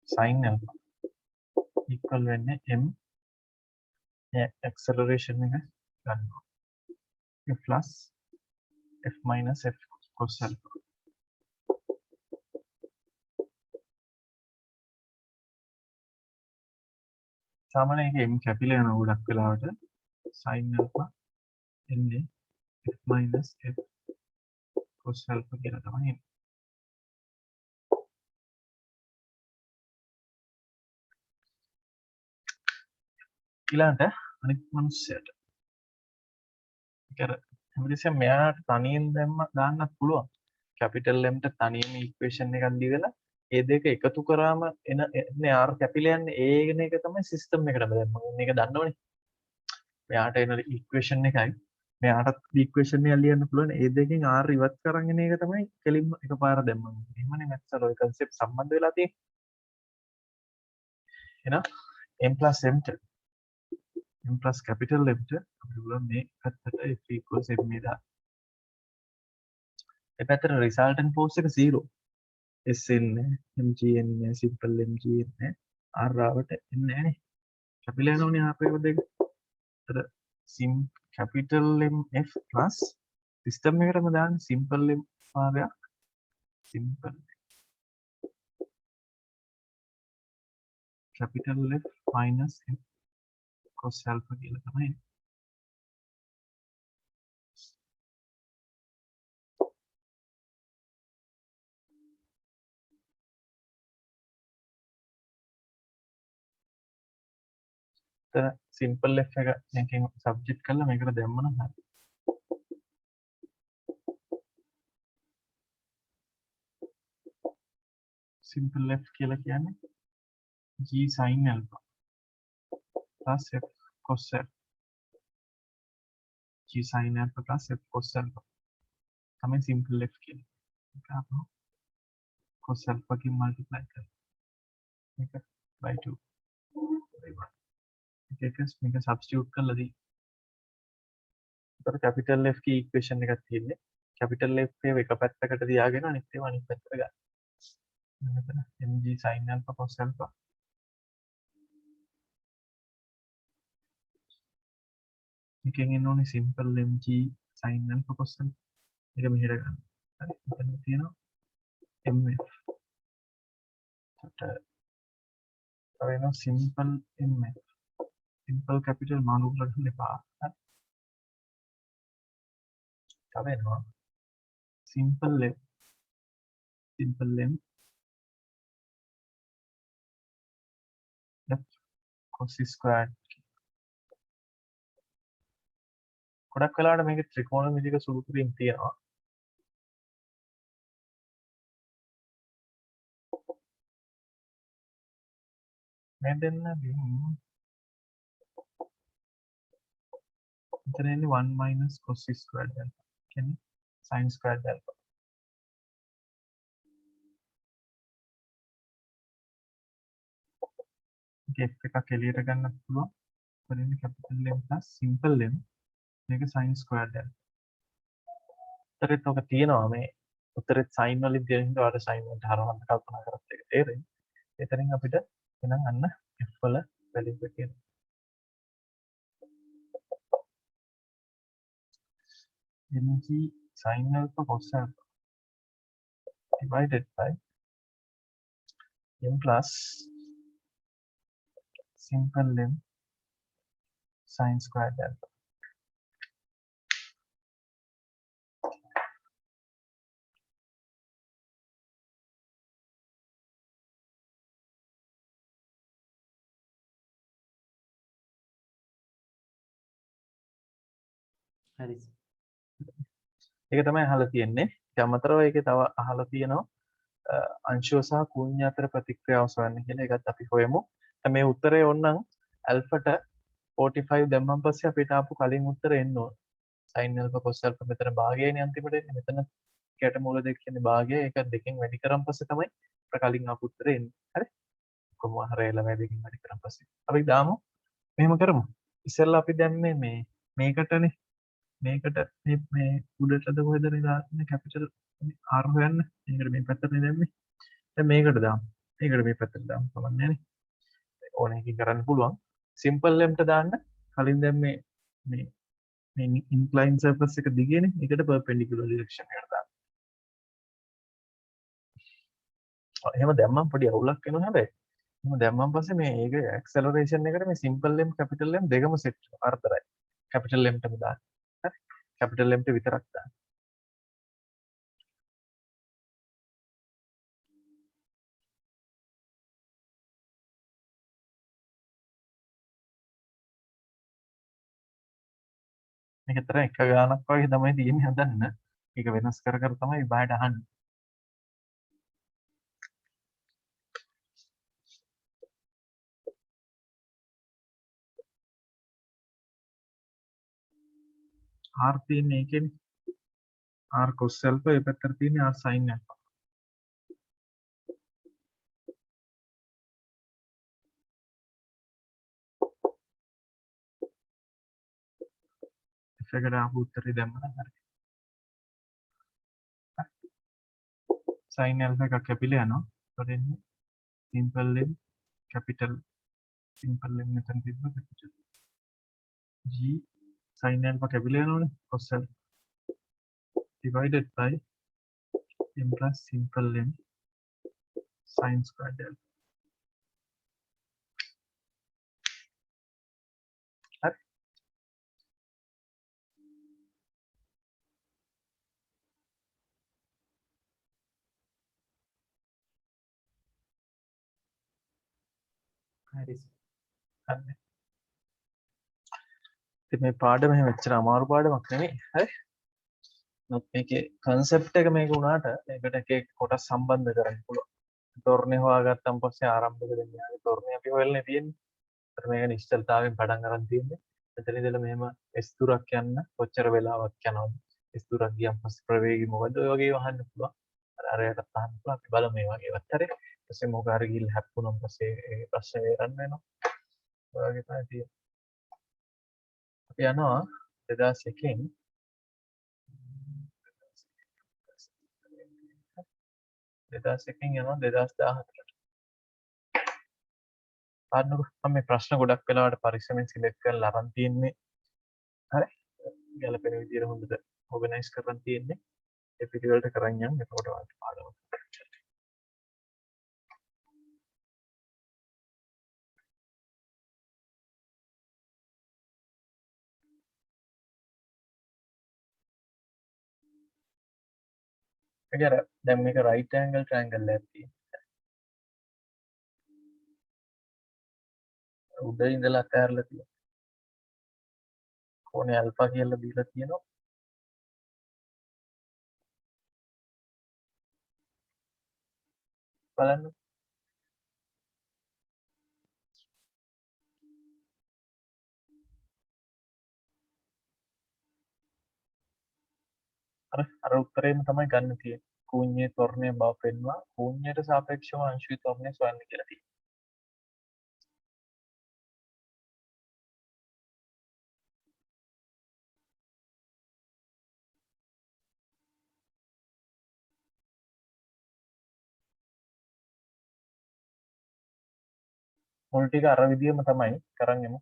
sin alpha equal වෙන්නේ m acceleration එක ගන්නවා. f plus f minus f cos alpha. සාමාන්‍යයෙන් m කැපිලා යන ගොඩක් වෙලාවට sin alpha එන්නේ f minus f cos alpha කියලා තමයි එන්නේ. ඊළඟට අනිත් මිනිස්සයාට ඒකර හැමදෙස්සෙම මෙයාට තනියෙන් දැම්ම දාන්නත් පුළුවන්. කැපිටල් m ට තනියම ඉක්වේෂන් එකක් දීලා ඒ දෙක එකතු කරාම එන්නේ r කැපිලා යන්නේ ඒන එක තමයි සිස්ටම් එකටම දැම්ම. මේක දන්නවනේ. මෙයාට එන ඉක්වේෂන් එකයි මෙයාට ඉක්වේෂන් එක ලියන්න පුළුවන්. ඒ දෙකෙන් r ඉවත් කරන් එන එක තමයි කෙලින්ම එකපාර දැම්මම. එහෙමනේ මැත්ස් වල ඔය concept සම්බන්ධ වෙලා තියෙන්නේ. එහෙනම් m plus m ට m plus capital M ට අපි බලමු මේ පැත්තට f equals m දාන්න. මේ පැත්තට resultant force එක 0. S එන්නේ mg එන්නේ simple mg එන්නේ r ආවට එන්නේ නැහැ නේ කැපිලා යනෝනේ r එක දෙක. ඒතර sim capital mf plus system එකටම දාන්න simple m භාගයක් simple capital F minus f cos alpha කියලා තමයි. සිම්පල් F එක මේකෙන් සබ්ජෙක්ට් කරලා මේකට දැම්මනම් හරි. සිම්පල් F කියලා කියන්නේ g sin alpha plus f cos alpha. g sin alpha plus f cos alpha තමයි සිම්පල් F කියන්නේ. ඒක අපෝ cos alpha කින් මල්ටිප්ලයි කරලා මේක by 2 මේක මේක සබ්ස්ටිටියුට් කරලා දී. ඒතර capital F කී ඉක්වේෂන් එකක් තියෙන්නේ. capital F එක පැත්තකට තියාගෙන අනිත් ඒවා අනිත් පැත්තට ගන්න. මෙතන mg sin alpha cos alpha එකෙන් එන්න ඕනේ simple mg sin alpha cos alpha එක මෙහෙර ගන්න. හරි. මෙතන තියෙනවා mf. තව එනවා simple mf. simple capital මානු කරලා ගන්න එපා. හරි. තව එනවා simple m f cos squared. ගොඩක් වෙලාවට මේකේ ත්‍රිකෝණමිතික සූත්‍රයෙන් තියෙනවා. මේ දෙන්න මෙතන එන්නේ 1 minus cos squared alpha. කියන්නේ sin squared alpha. f එකක් එළියට ගන්නත් පුළුවන්. එතන capital M plus simple M මේක sin squared alpha. උත්තරෙත් ඔක තියෙනවා මේ උත්තරෙත් sin වලින් තියෙන හින්දා ඔයාලට sin වලට හරවන්න කල්පනා කරත් ඒක තේරෙන්නේ. එතනින් අපිට එනම් අන්න f වල වැලියු එක තියෙනවා. mg sin alpha cos alpha divided by m plus simple m sin squared alpha. හරි. ඒක තමයි අහලා තියෙන්නේ. ඒ අමතරව ඒකේ තව අහලා තියෙනවා අංශුව සහ කුණ්‍ය අතර ප්‍රතික්‍රියාව සොයන්න කියලා. ඒකත් අපි හොයමු. මේ උත්තරේ ඕනනම් ඇල්ෆට 45 දැම්මන් පස්සේ අපිට ආපු කලින් උත්තරේ එන්න ඕන. sin alpha cos alpha මෙතන භාගයනේ අන්තිමට එන්නේ. මෙතන කට මූල දෙක කියන්නේ භාගය. ඒක දෙකෙන් වැඩි කරන් පස්සේ තමයි අපිට කලින් ආපු උත්තරේ එන්නේ. හරි? කොහොම හරි එළම දෙකෙන් වැඩි කරන් පස්සේ. අපි දාමු. මෙහෙම කරමු. ඉස්සෙල්ලා අපි දැම්මේ මේකටනේ මේකට මේ උඩටද කොහෙද දාන්නේ කැපිටල් R හොයන්න. මේකට මේ පැත්තටනේ දැම්මේ. දැන් මේකට දාමු. මේකට මේ පැත්තට දාමු. කවන්නේ නැහැ. ඕන එකකින් කරන්න පුළුවන්. සිම්පල් ලෙම්ට දාන්න කලින් දැන් මේ ඉන්ක්ලයින් සර්ෆස් එක දිගේනේ. ඒකට පර්පෙන්ඩිකුලර් ඩිරෙක්ෂන් එකට දාන්න. එහෙම දැම්මම පොඩි අවුලක් වෙනවා හැබැයි. එහෙම දැම්මම පස්සේ මේ ඒක ඇක්සලරේෂන් එකට මේ සිම්පල් ලෙම් කැපිටල් ලෙම් දෙකම සෙට් අර්ථරයි. කැපිටල් ලෙම්ටම දාන්න. හරි. කැපිටල් ලෙම්ට විතරක් දාන්න. මේක තර එක ගානක් වගේ තමයි තියෙන්නේ හදන්න. ඒක වෙනස් කර කර තමයි විභාගයට අහන්නේ. R තියෙන්නේ ඒකනේ. R cos alpha ඒ පැත්තට තියෙන්නේ R sin alpha. F එකට ආපු උත්තරේ දැම්මම හරි. sin alpha එකක් කැපිලා යනවා. ඒතකොට එන්නේ simple m capital simple m මෙතන තිබ්බ capital G sin alpha කැපිලා යනවනේ cos alpha divided by m plus simple m sin squared alpha. හරි. හරි හරි. ඉතින් මේ පාඩම එහෙම එච්චර අමාරු පාඩමක් නෙමෙයි. හරි. නමුත් මේකේ concept එක මේක උනාට මේකට එක එක කොටස් සම්බන්ධ කරන්න පුළුවන්. තොරණේ හොයාගත්තන් පස්සේ ආරම්භක දෙන්නාගේ තොරණේ අපි හොයලා තියෙන්නේ. ඒතර මේක නිශ්චලතාවයෙන් පටන් ගන්න තියෙන්නේ. එතන ඉඳලා මෙහෙම S දුරක් යන්න කොච්චර වෙලාවක් යනවද? S දුරක් ගියන් පස්සේ ප්‍රවේගය මොකද? ඔය වගේ වහන්න පුළුවන්. අරයටත් අහන්න පුළුවන්. අපි බලමු මේ වගේවත් හරි. ඊපස්සේ මොකක් හරි ගිහිල්ලා හැප්පුණොත් පස්සේ ඒ ප්‍රශ්නේ ගන්න වෙනවා. ඔය වගේ තමයි තියෙන්නේ. අපි යනවා 2001 2001 යනවා 2014ට. බලන්නකො මම මේ ප්‍රශ්න ගොඩක් වෙලාවට පරිස්සමෙන් සිලෙක්ට් කරලා අරන් තියෙන්නේ. හරි. ගැලපෙන විදිහට හොඳට ඕගනයිස් කරන් තියෙන්නේ. ඒ පිළිවෙලට කරන් යන්න. එතකොට ඔයාලට පාඩම. ඒකර දැන් මේක right angle triangle එකක් තියෙනවා. උඩ ඉඳලා අතහැරලා තියෙනවා. කෝණය ඇල්ෆා කියලා දීලා තියෙනවා. බලන්න. අර උත්තරේම තමයි ගන්න තියෙන්නේ. කුඤ්ඤයේ තොරණය බව පෙන්වා කුඤ්ඤයට සාපේක්ෂව අංශුවේ තොරණය සොයන්න කියලා තියෙනවා. මුල් ටික අර විදියම තමයි කරන් යමු.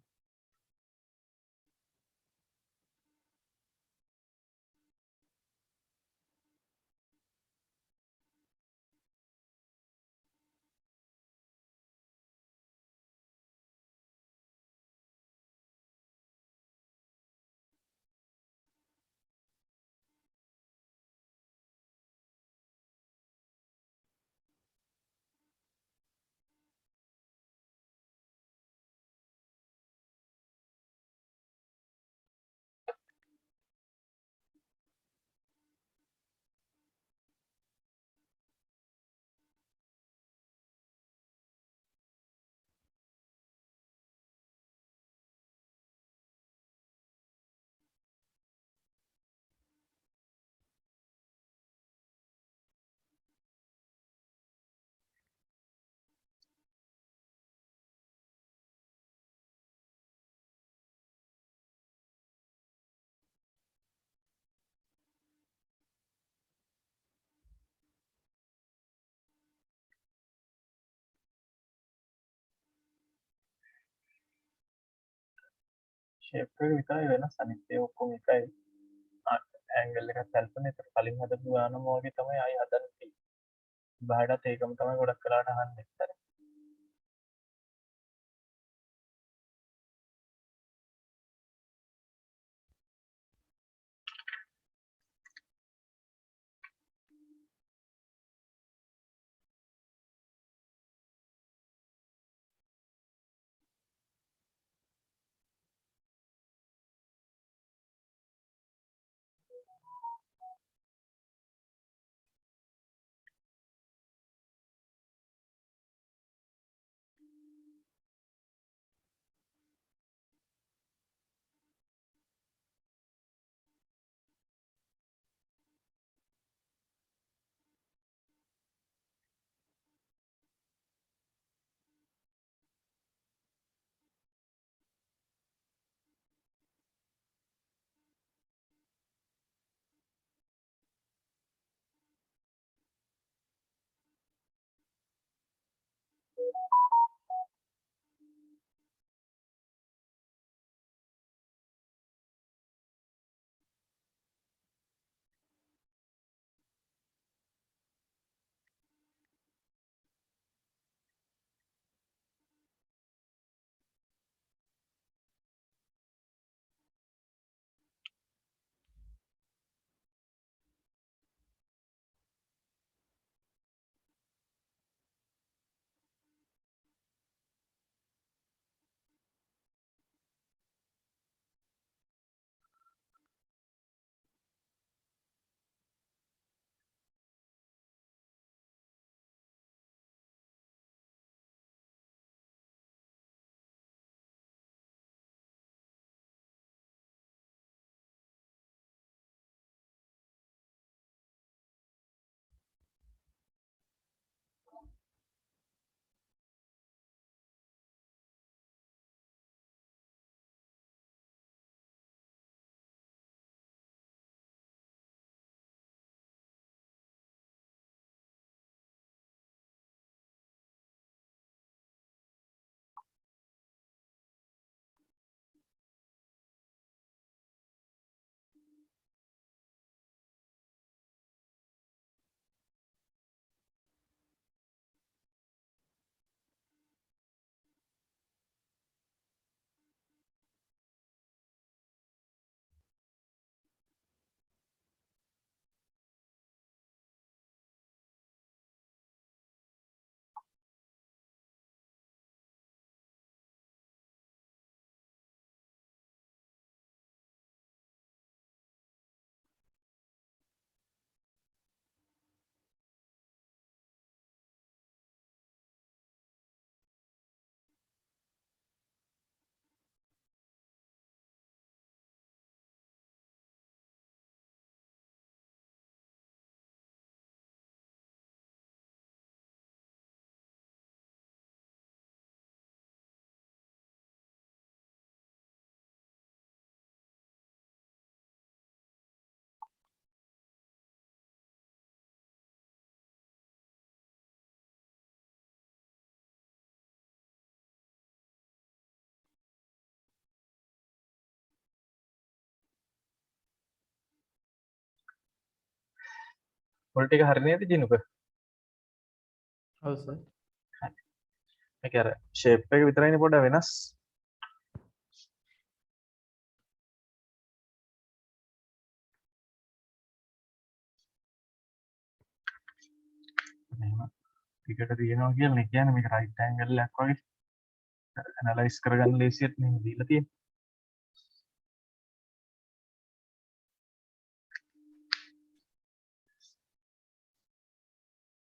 ෂේප් එක විතරයි වෙනස් අනිත් ඒවා ඔක්කොම එකයි. ඇන්ගල් එකත් සැල්පුනේ ඒතර කලින් හදපු ගානම වගේ තමයි ආයි හදන්න තියෙන්නේ. බාහිරත් ඒකම තමයි ගොඩක් වෙලාවට අහන්නේ. ඔය ටික හරි නේද ජිනුක? ඔව් සර්. මේක අර ෂේප් එක විතරයිනේ පොඩ්ඩක් වෙනස්. මෙහෙම ටිකට තියෙනවා කියලා නේ කියන්නේ මේක රයිට් ඇන්ගල් එකක් වගේ. ඇනලයිස් කරගන්න ලේසියට මෙහෙම දීලා තියෙන්නේ.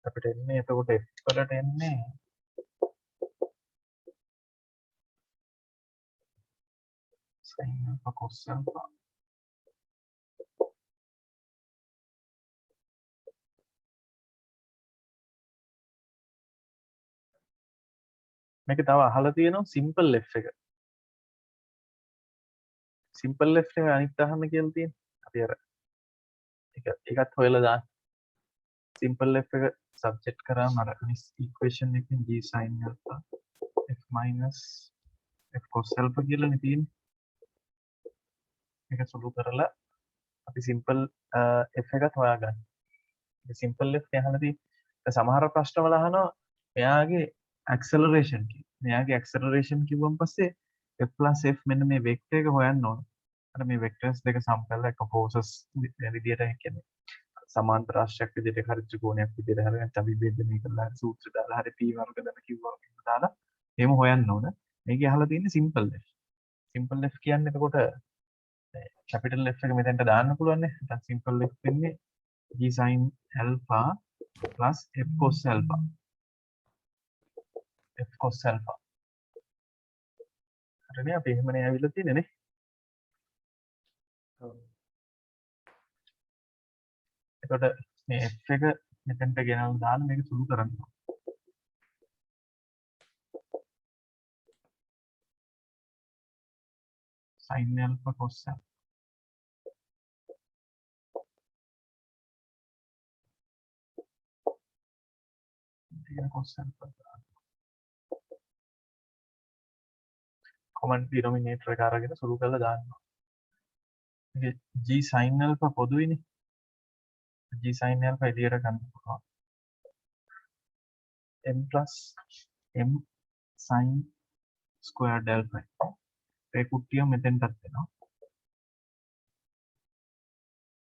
අපිට එන්නේ එතකොට F වලට එන්නේ sin alpha cos alpha මේක තව අහලා තියෙනවා simple f එක. simple f එක අනිත් අහන්න කියලා තියෙනවා. අපි අර ඒකත් හොයලා දාන්න. simple f එක සබ්ජෙක්ට් කරාම අර ඉක්වේෂන් එකකින් g sin alpha f minus f cos alpha කියලා නේ තියෙන්නේ. මේක සුළු කරලා අපි simple f එකත් හොයාගන්න. මේ simple f අහලා තියෙන්නේ සමහර ප්‍රශ්න වල අහනවා එයාගේ acceleration කි. මෙයාගේ acceleration කිව්වන් පස්සේ f plus f මෙන්න මේ vector එක හොයන්න ඕන. අර මේ vectors දෙක සම් කරලා එක forces විදියට කියන්නේ සමාන්තර රාශියක් විදියට හරි ත්‍රිකෝණයක් විදියට හරි නැත්නම් විභේදනය කරලා හරි සූත්‍ර දාලා හරි p වර්ග දාලා q වර්ග දාලා එහෙම හොයන්න ඕන. මේකේ අහලා තියෙන්නේ simple f. simple f කියන්නේ එතකොට capital F එක මෙතෙන්ට දාන්න පුළුවන් නේ. නැත්නම් simple f වෙන්නේ g sin alpha plus f cos alpha. f cos alpha. හරිනේ අපි එහෙමනේ ආවිල්ලා තියෙන්නේ නේ. ඔව්. එතකොට මේ f එක මෙතෙන්ට ගෙනල්ලා දාන්න මේක සුළු කරන්න. sin alpha cos alpha. ඉතින් cos alpha. common denominator එක අරගෙන සුළු කරලා දාන්නවා. ඉතින් g sin alpha පොදුයිනේ. g sin alpha එළියට ගන්න පුළුවන්. m plus m sin squared alpha. ඒ කුට්ටිය මෙතෙන්ටත් එනවා.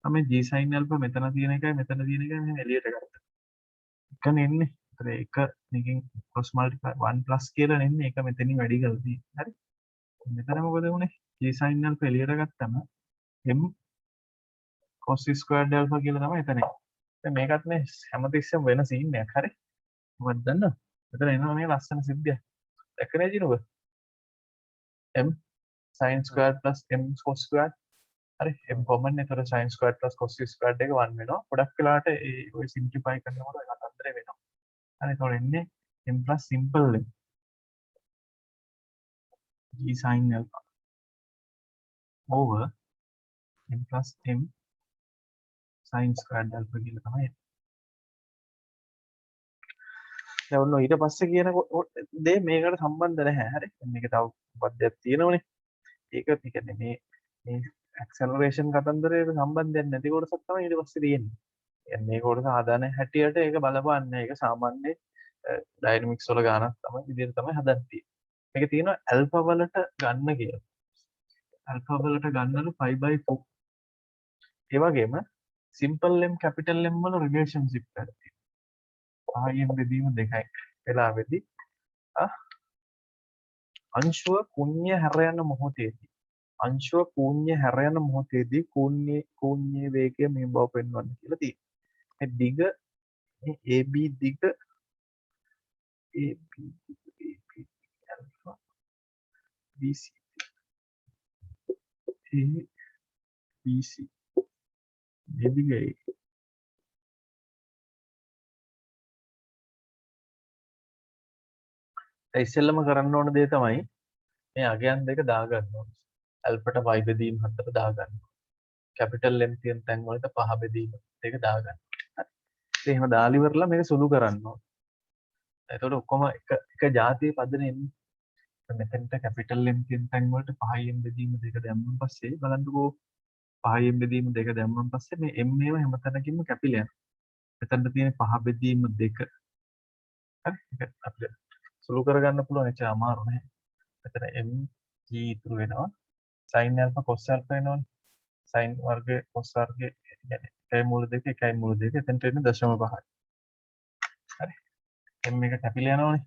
අපි g sin alpha මෙතන තියෙන එකයි මෙතන තියෙන එකයි මෙහෙම එළියට ගත්තා. එකනේ එන්නේ. ඒතර එක මේකෙන් cross multiply 1 plus කියලා එන්නේ එක මෙතනින් වැඩි කරලා තියෙන්නේ. හරි. මෙතන මොකද වුනේ? g sin alpha එළියට ගත්තම m cos squared alpha කියලා තමයි එතන. දැන් මේකත් මේ හැමතිස්සෙම වෙන සීන් එකක්. හරි. මොකක්ද දන්නවද? මෙතන එනවා මේ ලස්සන සිද්ධිය. දැක්කනේ ජිනුව? m sin squared plus m cos squared. හරි m common එතකොට sin squared plus cos squared එක 1 වෙනවා. ගොඩක් වෙලාවට ඒ ඔය simplify කරනකොට ඒක අතරේ වෙනවා. හරි එතකොට එන්නේ m plus simple m g sin alpha over m plus m sin squared alpha කියලා තමයි. දැන් ඔන්න ඊට පස්සේ කියන දේ මේකට සම්බන්ධ නැහැ. හරි. මේක තව පද්‍යයක් තියෙනවනේ. ඒක කියන්නේ මේ acceleration කතන්දරයට සම්බන්ධයක් නැති කොටසක් තමයි ඊට පස්සේ තියෙන්නේ. කියන්නේ මේ කොටස හදන හැටියට ඒක බලපන්නේ. ඒක සාමාන්‍ය ඩයිනමික්ස් වල ගානක් තමයි විදිහට තමයි හදන්න තියෙන්නේ. මේක තියෙනවා ඇල්ෆා වලට ගන්න කියලා. ඇල්ෆා වලට ගන්නලු 5/4. ඒ වගේම simple m capital M වල relationship එකක් තියෙනවා. පහයෙන් බෙදීම දෙකයි. වෙලාවෙදී අංශුව කුණ්‍ය හැර යන මොහොතේදී අංශුව කුණ්‍ය හැර යන මොහොතේදී කුණ්‍ය වේගය මේ බව පෙන්වන්න කියලා තියෙනවා. මේ දිග මේ AB දිග AB alpha BC BC මේ දිගයි ඉස්සෙල්ලම කරන්න ඕන දේ තමයි මේ අගයන් දෙක දාගන්න ඕනේ. ඇල්ෆට y බෙදීම 4 දාගන්න. කැපිටල් M තියෙන තැන් වලට 5 බෙදීම දෙක දාගන්න. හරි. ඉතින් එහෙම දාලි ඉවරලා මේක සුළු කරන්න ඕනේ. එතකොට ඔක්කොම එක જાතිය පදනේ එන්නේ. මෙතනට කැපිටල් M තියෙන තැන් වලට 5න් බෙදීම දෙක දැම්මන් පස්සේ බලන්නකෝ 5න් බෙදීම දෙක දැම්මන් පස්සේ මේ M ඒවා හැමතැනකින්ම කැපිලා යනවා. මෙතනට තියෙන පහ බෙදීම 2. හරි. ඒක අපිට සුළු කරගන්න පුළුවන් එච්චර අමාරු නෑ. මෙතන m g ඉතුරු වෙනවා. sin alpha cos alpha එනවනේ. sin වර්ගය cos වර්ගය කියන්නේ 1/2 1/2 එතනට එන්නේ 0.5යි. හරි. m එක කැපිලා යනවනේ.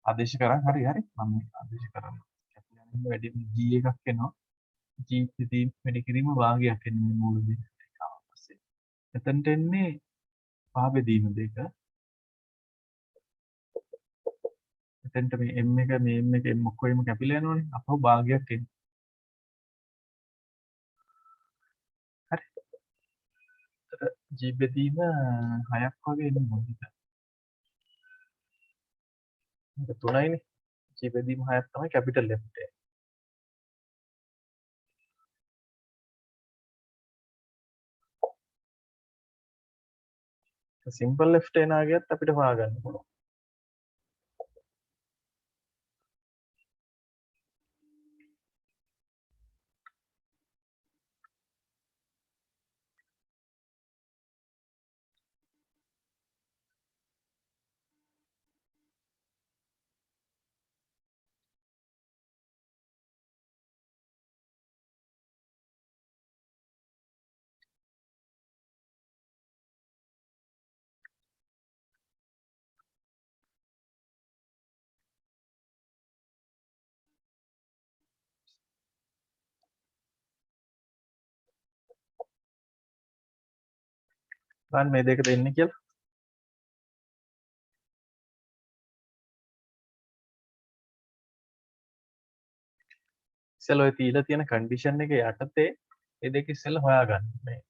ආදේශ කරන් හරි මම ආදේශ කරන්නේ. කැපිලා යන වැඩි g එකක් එනවා. g ඉතින් වැඩි කිරීම වාගයක් එන්නේ මේ මූල දෙක. පස්සේ එතනට එන්නේ පහ බෙදීම 2. එතනට මේ m එක m ඔක්කොම කැපිලා යනවනේ. අපහු භාගයක් එන්නේ. හරි. ඒතර g බෙදීම 6ක් වගේ එන්නේ මොකද? මේක 3යිනේ. g බෙදීම 6ක් තමයි කැපිටල් F එක. සිම්පල් ලෙෆ්ට් එනාගියත් අපිට හොයාගන්න පුළුවන්. බලන්න මේ දෙක දෙන්නේ කියලා. ඉස්සෙල්ලා ඔය තියලා තියෙන කන්ඩිෂන් එක යටතේ මේ දෙක ඉස්සෙල්ලා හොයාගන්න. මේ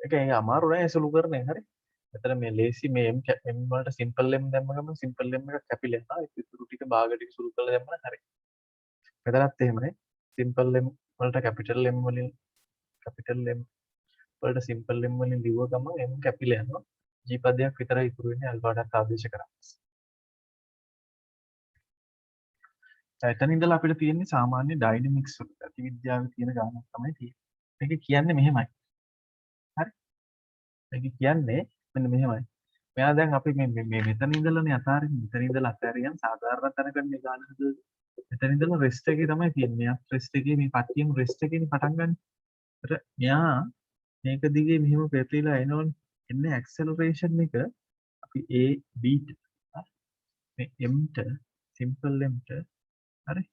ඒක අමාරු නෑ සුළු කරන්නේ හරි. මෙතන මේ ලේසි මේ m වලට සිම්පල් m දැම්ම ගමන් සිම්පල් m එක කැපිලා යනවා. ඒක ඉතුරු ටික භාග ටික සුළු කරලා දැම්මම හරි. මෙතනත් එහෙමනේ. සිම්පල් m වලට කැපිටල් m වලින් කැපිටල් m වලට සිම්පල් m වලින් ලිව්ව ගමන් m කැපිලා යනවා. g පදයක් විතරයි ඉතුරු වෙන්නේ අල්ෆාටත් ආදේශ කරා. එතන ඉඳලා අපිට තියෙන්නේ සාමාන්‍ය ඩයිනමික්ස් වල ප්‍රතිවිද්‍යාවේ තියෙන ගානක් තමයි තියෙන්නේ. මේක කියන්නේ මෙහෙමයි. හරි? මේක කියන්නේ මෙන්න මෙහෙමයි. මෙයා දැන් අපි මේ මෙතන ඉඳලානේ අතාරින්නේ. මෙතන ඉඳලා අතාරියන් සාධාරණ තැනකට මේ ගාන හදලා. මෙතන ඉඳලා රෙස්ට් එකේ තමයි තියෙන්නේ. මෙයා රෙස්ට් එකේ මේ පට්ටියම රෙස්ට් එකේනේ පටන් ගන්න. ඒතර මෙයා මේක දිගේ මෙහෙම පෙරලිලා එනවනේ. එන්නේ ඇක්සලරේෂන් එක අපි a b මේ m ට සිම්පල් m ට හරි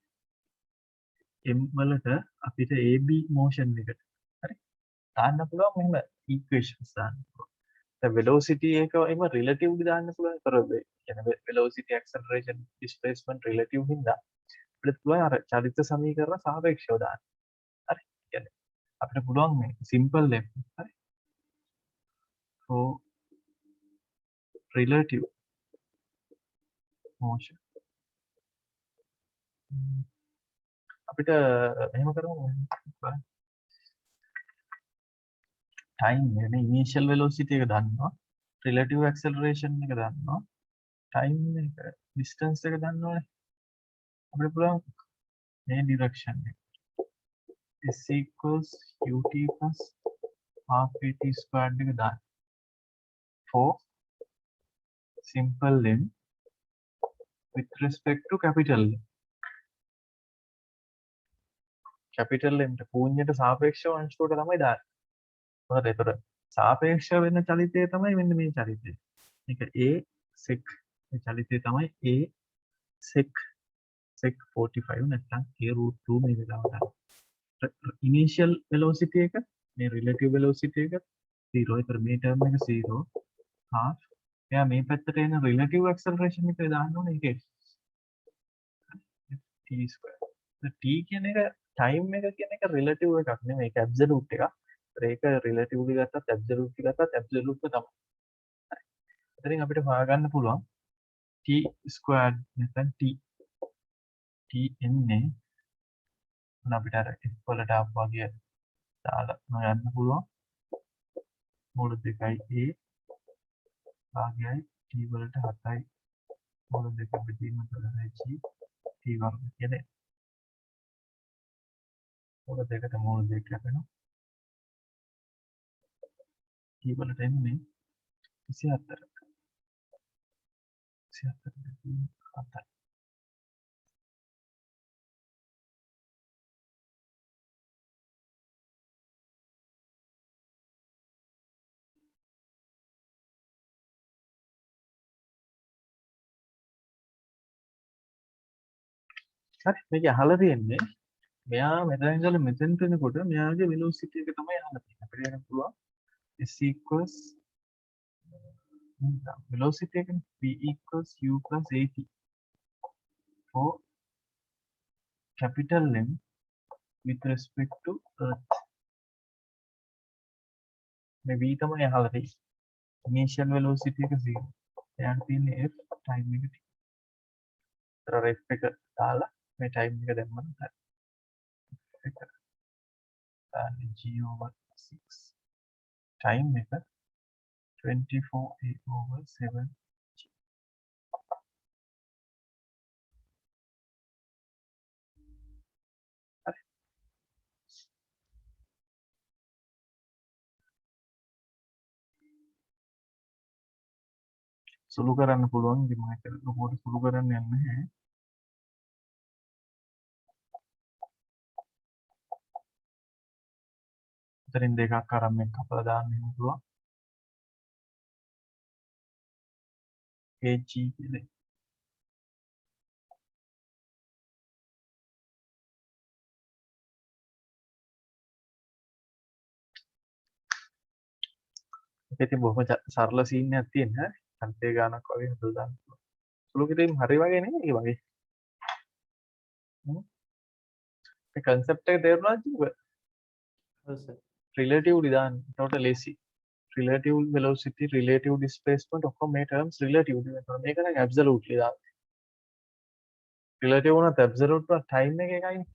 m වලට අපිට AB motion එකට හරි දාන්න පුළුවන් මෙහෙම equations දාන්න පුළුවන්. දැන් velocity එක එම relatively දාන්න පුළුවන්. ඒතර ඒ කියන්නේ velocity acceleration displacement relative හින්දා අපිට පුළුවන් අර චලිත සමීකරණ සාපේක්ෂව දාන්න. හරි. කියන්නේ අපිට පුළුවන් මේ simple m හරි. so relative motion අපිට මෙහෙම කරමු time يعني initial velocity එක දන්නවා relative acceleration එක දන්නවා time එක distance එක දන්නවනේ අපිට පුළුවන් මේ direction එක s equals ut plus half at squared එක දාන්න for simple m with respect to capital M. capital M ට ශූන්‍යයට සාපේක්ෂව අංශුවට තමයි දාන්නේ. හරිද? ඒතර සාපේක්ෂ වෙන චලිතය තමයි මෙන්න මේ චලිතය. මේක a sec මේ චලිතය තමයි a sec 45 නැත්නම් a √2 මේ වෙලාවට. initial velocity එක මේ relative velocity එක 0. ඒතර මේ term එක 0 half. එයා මේ පැත්තට එන relative acceleration එක දාන්න ඕනේ ඒකේ t square. t කියන එක time එක කියන එක relative එකක් නෙමෙයි ඒක absolute එකක්. ඒක relatively ගත්තත් absolute ගත්තත් absolute තමයි. හරි. එතනින් අපිට හොයාගන්න පුළුවන් t squared නැත්නම් t එන්නේ මොන අපිට අර f වලට ආපු වගේ දාලා හොයන්න පුළුවන්. මූල 2යි a භාගයයි t වලට 7යි මූල 2 බෙදීම 12යි g t වර්ග කියන්නේ මූල 2ට මූල 2 කැපෙනවා. t වලට එන්නේ 24. 24. හරි මේක අහලා තියෙන්නේ මෙයා මෙතන ඉඳලා මෙතෙන්ට එනකොට මෙයාගේ velocity එක තමයි අහලා තියෙන්නේ. අපිට කියන්න පුළුවන් s equals velocity එක v equals u plus at for capital M with respect to earth. මේ v තමයි අහලා තියෙන්නේ. initial velocity එක 0. එයාට තියෙන්නේ f time එක t. ඒතර f එක දාලා මේ time එක දැම්මම හරි. එක g/6 time එක 24a/7 හරි. සුළු කරන්න පුළුවන් ඉතින් මම ඒක ලොකුවට සුළු කරන්න යන්නේ නැහැ. එතනින් දෙකක් අරන් මේක කපලා දාන්න වෙන පුළුවන්. AG කියලා. ඉතින් බොහොම සරල සීන් එකක් තියෙන හරි. අන්තේ ගානක් වගේ හදලා දාන්න පුළුවන්. සුළු කිරීම හරි වගේ නෙමෙයි ඒ වගේ. මේ concept එක තේරුණාද කිව්ව? ඔව් සර්. relatively දාන්න. එතකොට ලේසි. relative velocity, relative displacement ඔක්කොම මේ terms relatively වෙනවා. මේක නම් absolutely දාන්න. relative වුණත් absolute වුණත් time එක එකයිනේ.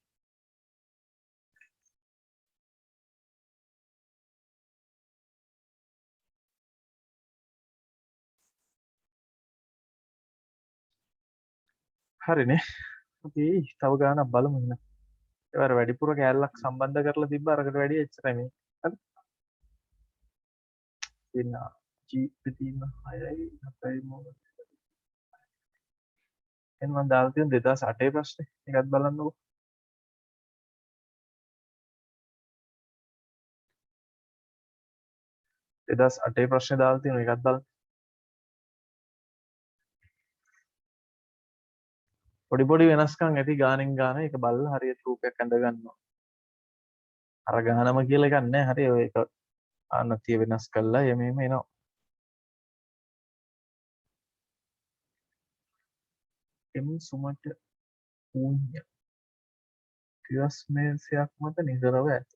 හරිනේ. අපි තව ගානක් බලමු ඉන්න. ඒවර වැඩිපුර කෑල්ලක් සම්බන්ධ කරලා තිබ්බ අරකට වැඩිය එච්චරයි මේ. හරි. ඉතින් GPT 6යි 7යි මොකද? එහෙනම් මම දාලා තියෙන 2008 ප්‍රශ්නේ. ඒකත් බලන්නකෝ. 2008 ප්‍රශ්නේ දාලා තියෙනවා. ඒකත් බලන්න. පොඩි පොඩි වෙනස්කම් ඇති ගානෙන් ගාන ඒක බලලා හරියට රූපයක් ඇඳ ගන්නවා. අර ගානම කියලා එකක් නැහැ. හරි ඔය ඒක ආනතිය වෙනස් කළා එමෙම එනවා. එම් සුමට ඌඤ්ඤ තිරස් මේසයක් මත නිදරව ඇත.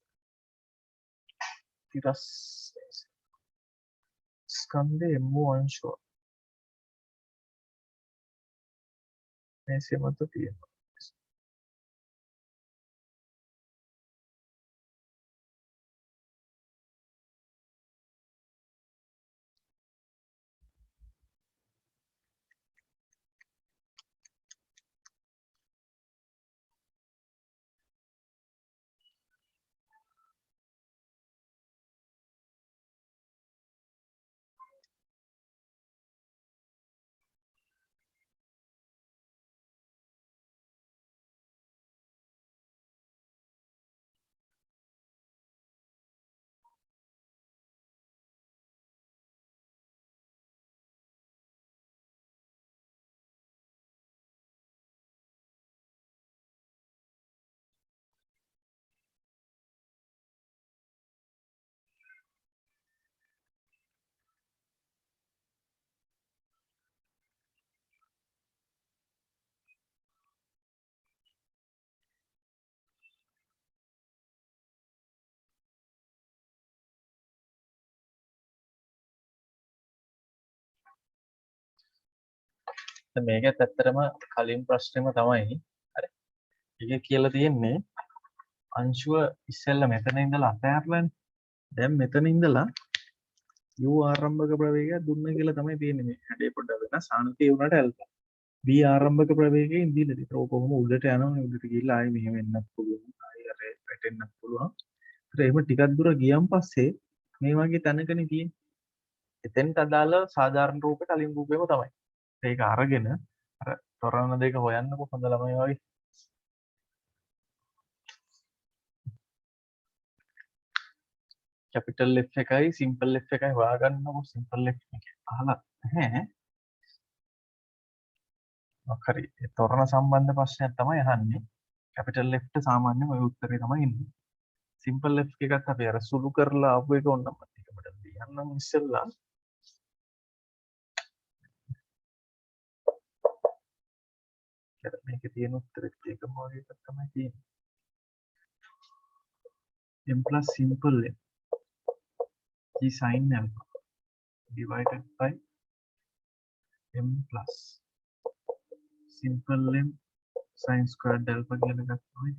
තිරස් ස්කන්ධය එම් වූ අංශුව මේසය මත තියෙනවා. මේකත් ඇත්තටම කලින් ප්‍රශ්නෙම තමයි. හරි. ඒක කියලා තියෙන්නේ අංශුව ඉස්සෙල්ලා මෙතන ඉඳලා අතහැරලානේ. දැන් මෙතන ඉඳලා u ආරම්භක ප්‍රවේගය දුන්න කියලා තමයි තියෙන්නේ මේ. හැඩේ පොඩ්ඩක් වෙනස්. අන්තිය උනට ඇල්ෆා. v ආරම්භක ප්‍රවේගයෙන් දීලා තියෙනවා. ඒක කොහොම උඩට යනවනේ උඩට ගිහිල්ලා ආයෙ මෙහෙම එන්නත් පුළුවන්. ආයෙ අර වැටෙන්නත් පුළුවන්. ඒත් එහෙම ටිකක් දුර ගියන් පස්සේ මේ වගේ තැනකනේ තියෙන්නේ. එතෙන්ට අදාළ සාධාරණ රූපේ කලින් රූපේම තමයි. ඒක අරගෙන අර තොරණ දෙක හොයන්නකො හොඳ ළමයි වගේ. කැපිටල් F එකයි සිම්පල් F එකයි හොයාගන්නකො. සිම්පල් F එක අහලා නැහැ. මොකක් හරි තොරණ සම්බන්ධ ප්‍රශ්නයක් තමයි අහන්නේ. කැපිටල් F ට සාමාන්‍යයෙන් ওই උත්තරේ තමයි එන්නේ. සිම්පල් F එකත් අපි අර සුළු කරලා ආපු එක ඕනනම් ඒකට ලියන්නම් ඉස්සෙල්ලා. මේකේ තියෙන උත්තරෙත් ඒකම වගේ එකක් තමයි තියෙන්නේ. m plus simple m g sin alpha divided by m plus simple m sin squared alpha කියන එකක් තමයි.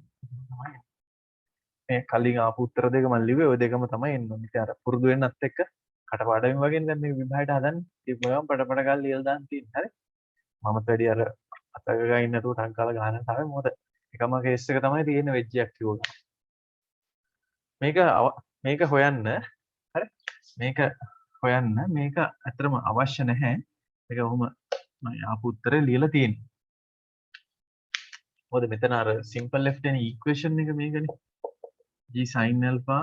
මේ කලින් ආපු උත්තර දෙක මම ලිව්වේ ওই දෙකම තමයි එන්නේ. ඉතින් අර පුරුදු වෙන්නත් එක්ක කටපාඩමින් වගේ දැන් මේ විභාගයට හදන්නේ. ඉතින් මම පඩපඩ ගාලා ලියලා දාන්න තියෙන්නේ. හරි. මමත් වැඩි අර අතක ගින් නැතුව ටං කාලා ගහන්න තමයි මොකද එකම කේස් එක තමයි තියෙන්නේ වෙජ් එකක් කිව්වොත්. මේක හොයන්න හරි මේක හොයන්න මේක ඇත්තටම අවශ්‍ය නැහැ. මේක ඔහොම මම ආපු උත්තරේ ලියලා තියෙන්නේ. මොකද මෙතන අර සිම්පල් ලෙෆ්ට් එන ඉක්වේෂන් එක මේකනේ. g sin alpha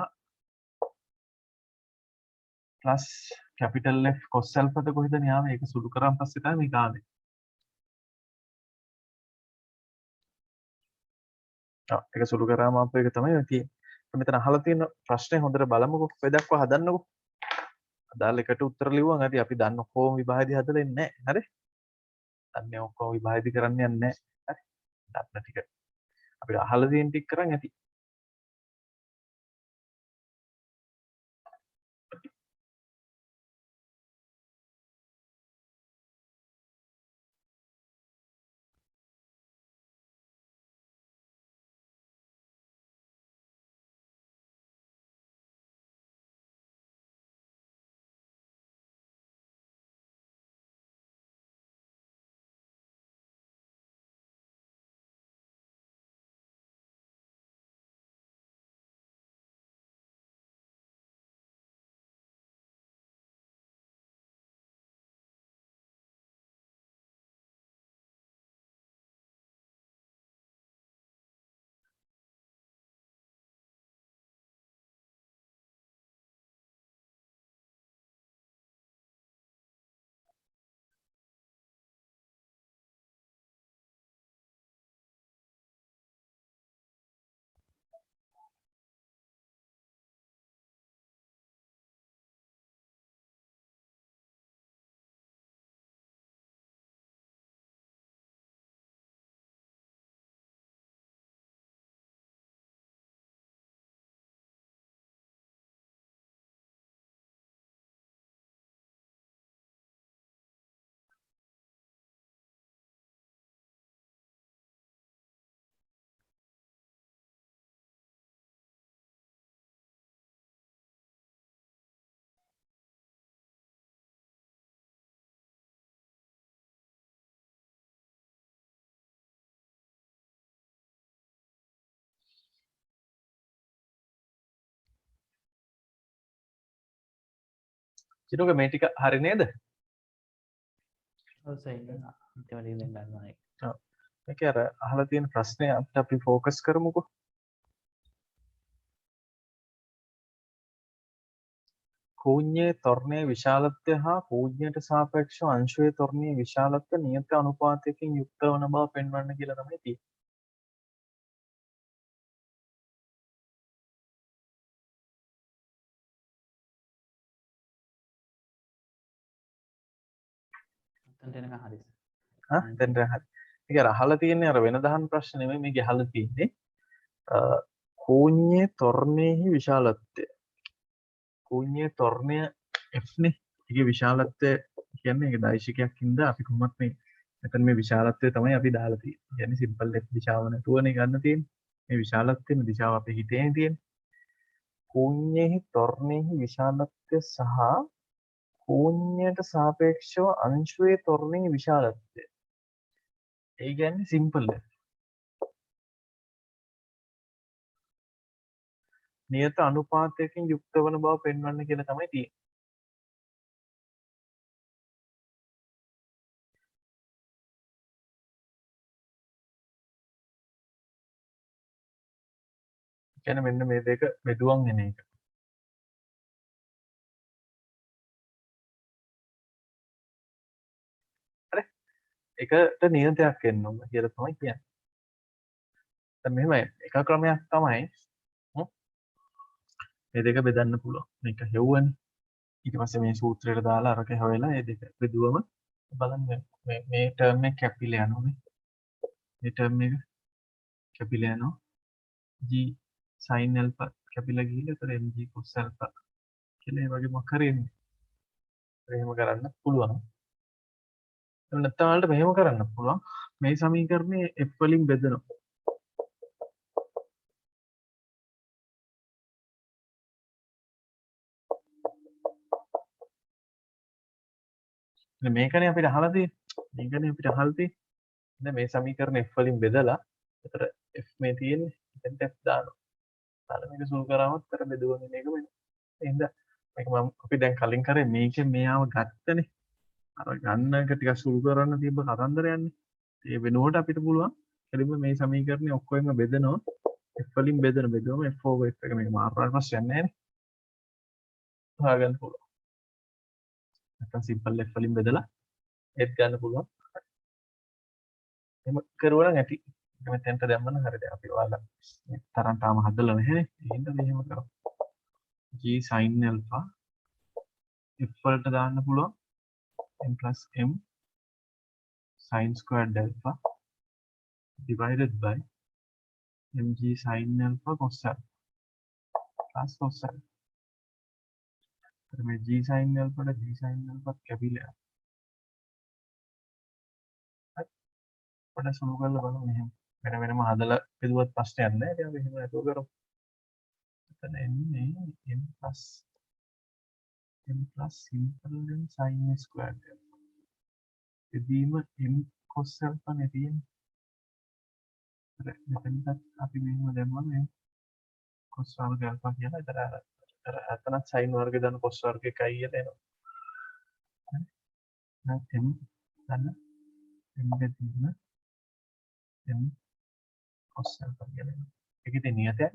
plus capital F cos alpha ද කොහෙද න්යාම ඒක සුළු කරාන් පස්සේ තමයි මේක ආවේ. ඒක සුළු කරාම අප එක තමයි තියෙන්නේ. මෙතන අහලා තියෙන ප්‍රශ්නේ හොඳට බලමුකෝ. ඔය දක්වා හදන්නකෝ. අදාළ එකට උත්තර ලියුවා. හරි අපි දන්න ඔක්කොම විභාගදී හදලා ඉන්නේ නැහැ. හරි. දන්නේ ඔක්කොම විභාගදී කරන්න යන්නේ නැහැ. හරි. දන්න ටික අපිට අහලා තියෙන ටික කරන් ඇති. චිනුක මේ ටික හරි නේද? ඔව් සයින් අන්තිමට ඉඳන් ගන්නවා ඒක. ඔව්. මේක අර අහලා තියෙන ප්‍රශ්නේ අපි ફોකස් කරමුකෝ. කෝණයේ ත්වරණයේ විශාලත්වය හා කෝණයට සාපේක්ෂව අංශයේ ත්වරණයේ විශාලත්වය නියත අනුපාතයකින් යුක්ත වන බව පෙන්වන්න කියලා තමයි තියෙන්නේ. අතන්ට එනකන් හරි. දැන් හරි. ඒක අර අහලා තියෙන්නේ අර වෙන දහම් ප්‍රශ්න නෙමෙයි මේක අහලා තියෙන්නේ. කෝණයේ ත්වරණයේ විශාලත්වය. කෝණයේ ත්වරණය f නේ. ඒකේ විශාලත්වය කියන්නේ ඒක දෛශිකයක් හින්දා අපි කොහොමත් මේ මෙතන මේ විශාලත්වය තමයි අපි දාලා තියෙන්නේ. කියන්නේ සිම්පල් f දිශාව නැතුවනේ ගන්න තියෙන්නේ. මේ විශාලත්වයේ දිශාව අපේ හිතේ තියෙන්නේ. කෝණයේ ත්වරණයේ විශාලත්වය සහ කෝණයට සාපේක්ෂව අංශුවේ ත්වරණයේ විශාලත්වය. ඒ කියන්නේ සිම්පල් f. නියත අනුපාතයකින් යුක්ත වන බව පෙන්වන්න කියලා තමයි තියෙන්නේ. කියන්නේ මෙන්න මේ දෙක බෙදුවන් එන එක. හරි. එකට නියතයක් එන්න ඕන කියලා තමයි කියන්නේ. දැන් මෙහෙම එක ක්‍රමයක් තමයි මේ දෙක බෙදන්න පුළුවන්. මේක හෙව්වනේ. ඊට පස්සේ මේ සූත්‍රයට දාලා අරක හොයලා මේ දෙක බෙදුවම බලන්න මේ ටර්ම් එක කැපිලා යනවානේ. මේ ටර්ම් එක කැපිලා යනවා. g sin alpha කැපිලා ගිහිල්ලා ඒතර mg cos alpha කියලා ඒ වගේ මොකක් හරි එන්නේ. එහෙම කරන්න පුළුවන්. එහෙම නැත්නම් වලට මෙහෙම කරන්න පුළුවන්. මේ සමීකරණය f වලින් බෙදනවා. මේකනේ අපිට අහලා තියෙන්නේ. මේකනේ අපිට අහලා තියෙන්නේ. දැන් මේ සමීකරණ f වලින් බෙදලා එතන f මේ තියෙන්නේ. එතනට f දානවා. දාලා මේක සුළු කරාම අතර බෙදුවම එන එක වෙනවා. එහෙනම් මේක මම අපි දැන් කලින් කරේ මේකෙන් මෙයාව ගත්තනේ. අර ගන්න එක ටිකක් සුළු කරන්න තිබ්බ කතන්දරයන්නේ. ඒ වෙනුවට අපිට පුළුවන් කෙලින්ම මේ සමීකරණේ ඔක්කොම බෙදනවා. f වලින් බෙදුවම f over f එක මේක මාර්ගය ප්‍රශ්නයක් නැහැ නේ. හොයාගන්න පුළුවන්. නැත්නම් සිම්පල් f වලින් බෙදලා ඒත් ගන්න පුළුවන්. එහෙම කරුවා නම් ඇති. මෙතෙන්ට දැම්මම හරියට අපි ඔයාලා තරම් තාම හදලා නැහැ. එහෙනම් මෙහෙම කරමු. g sin alpha f වලට දාන්න පුළුවන් m plus m sin squared alpha divided by mg sin alpha cos alpha plus cos alpha. මේ g sin alpha ට g sin alpha කැපිලා. හරි. පොඩ සුළු කරලා බලමු මෙහෙම. වෙන වෙනම හදලා බෙදුවත් ප්‍රශ්නයක් නැහැ. ඒක අපි එහෙම නේද කරමු. එතන එන්නේ m plus simple m sin squared alpha. එදීම m cos alpha නේ තියෙන්නේ. මෙතනත් අපි මෙහෙම දැම්මම m cos වර්ග alpha කියලා එතන අර අතන sin වර්ග දාන cos වර්ග එකයි කියලා එනවා. හරි. දැන් m ගන්න m දෙන්න m cos alpha කියලා එනවා. ඒකේ නියතයක්.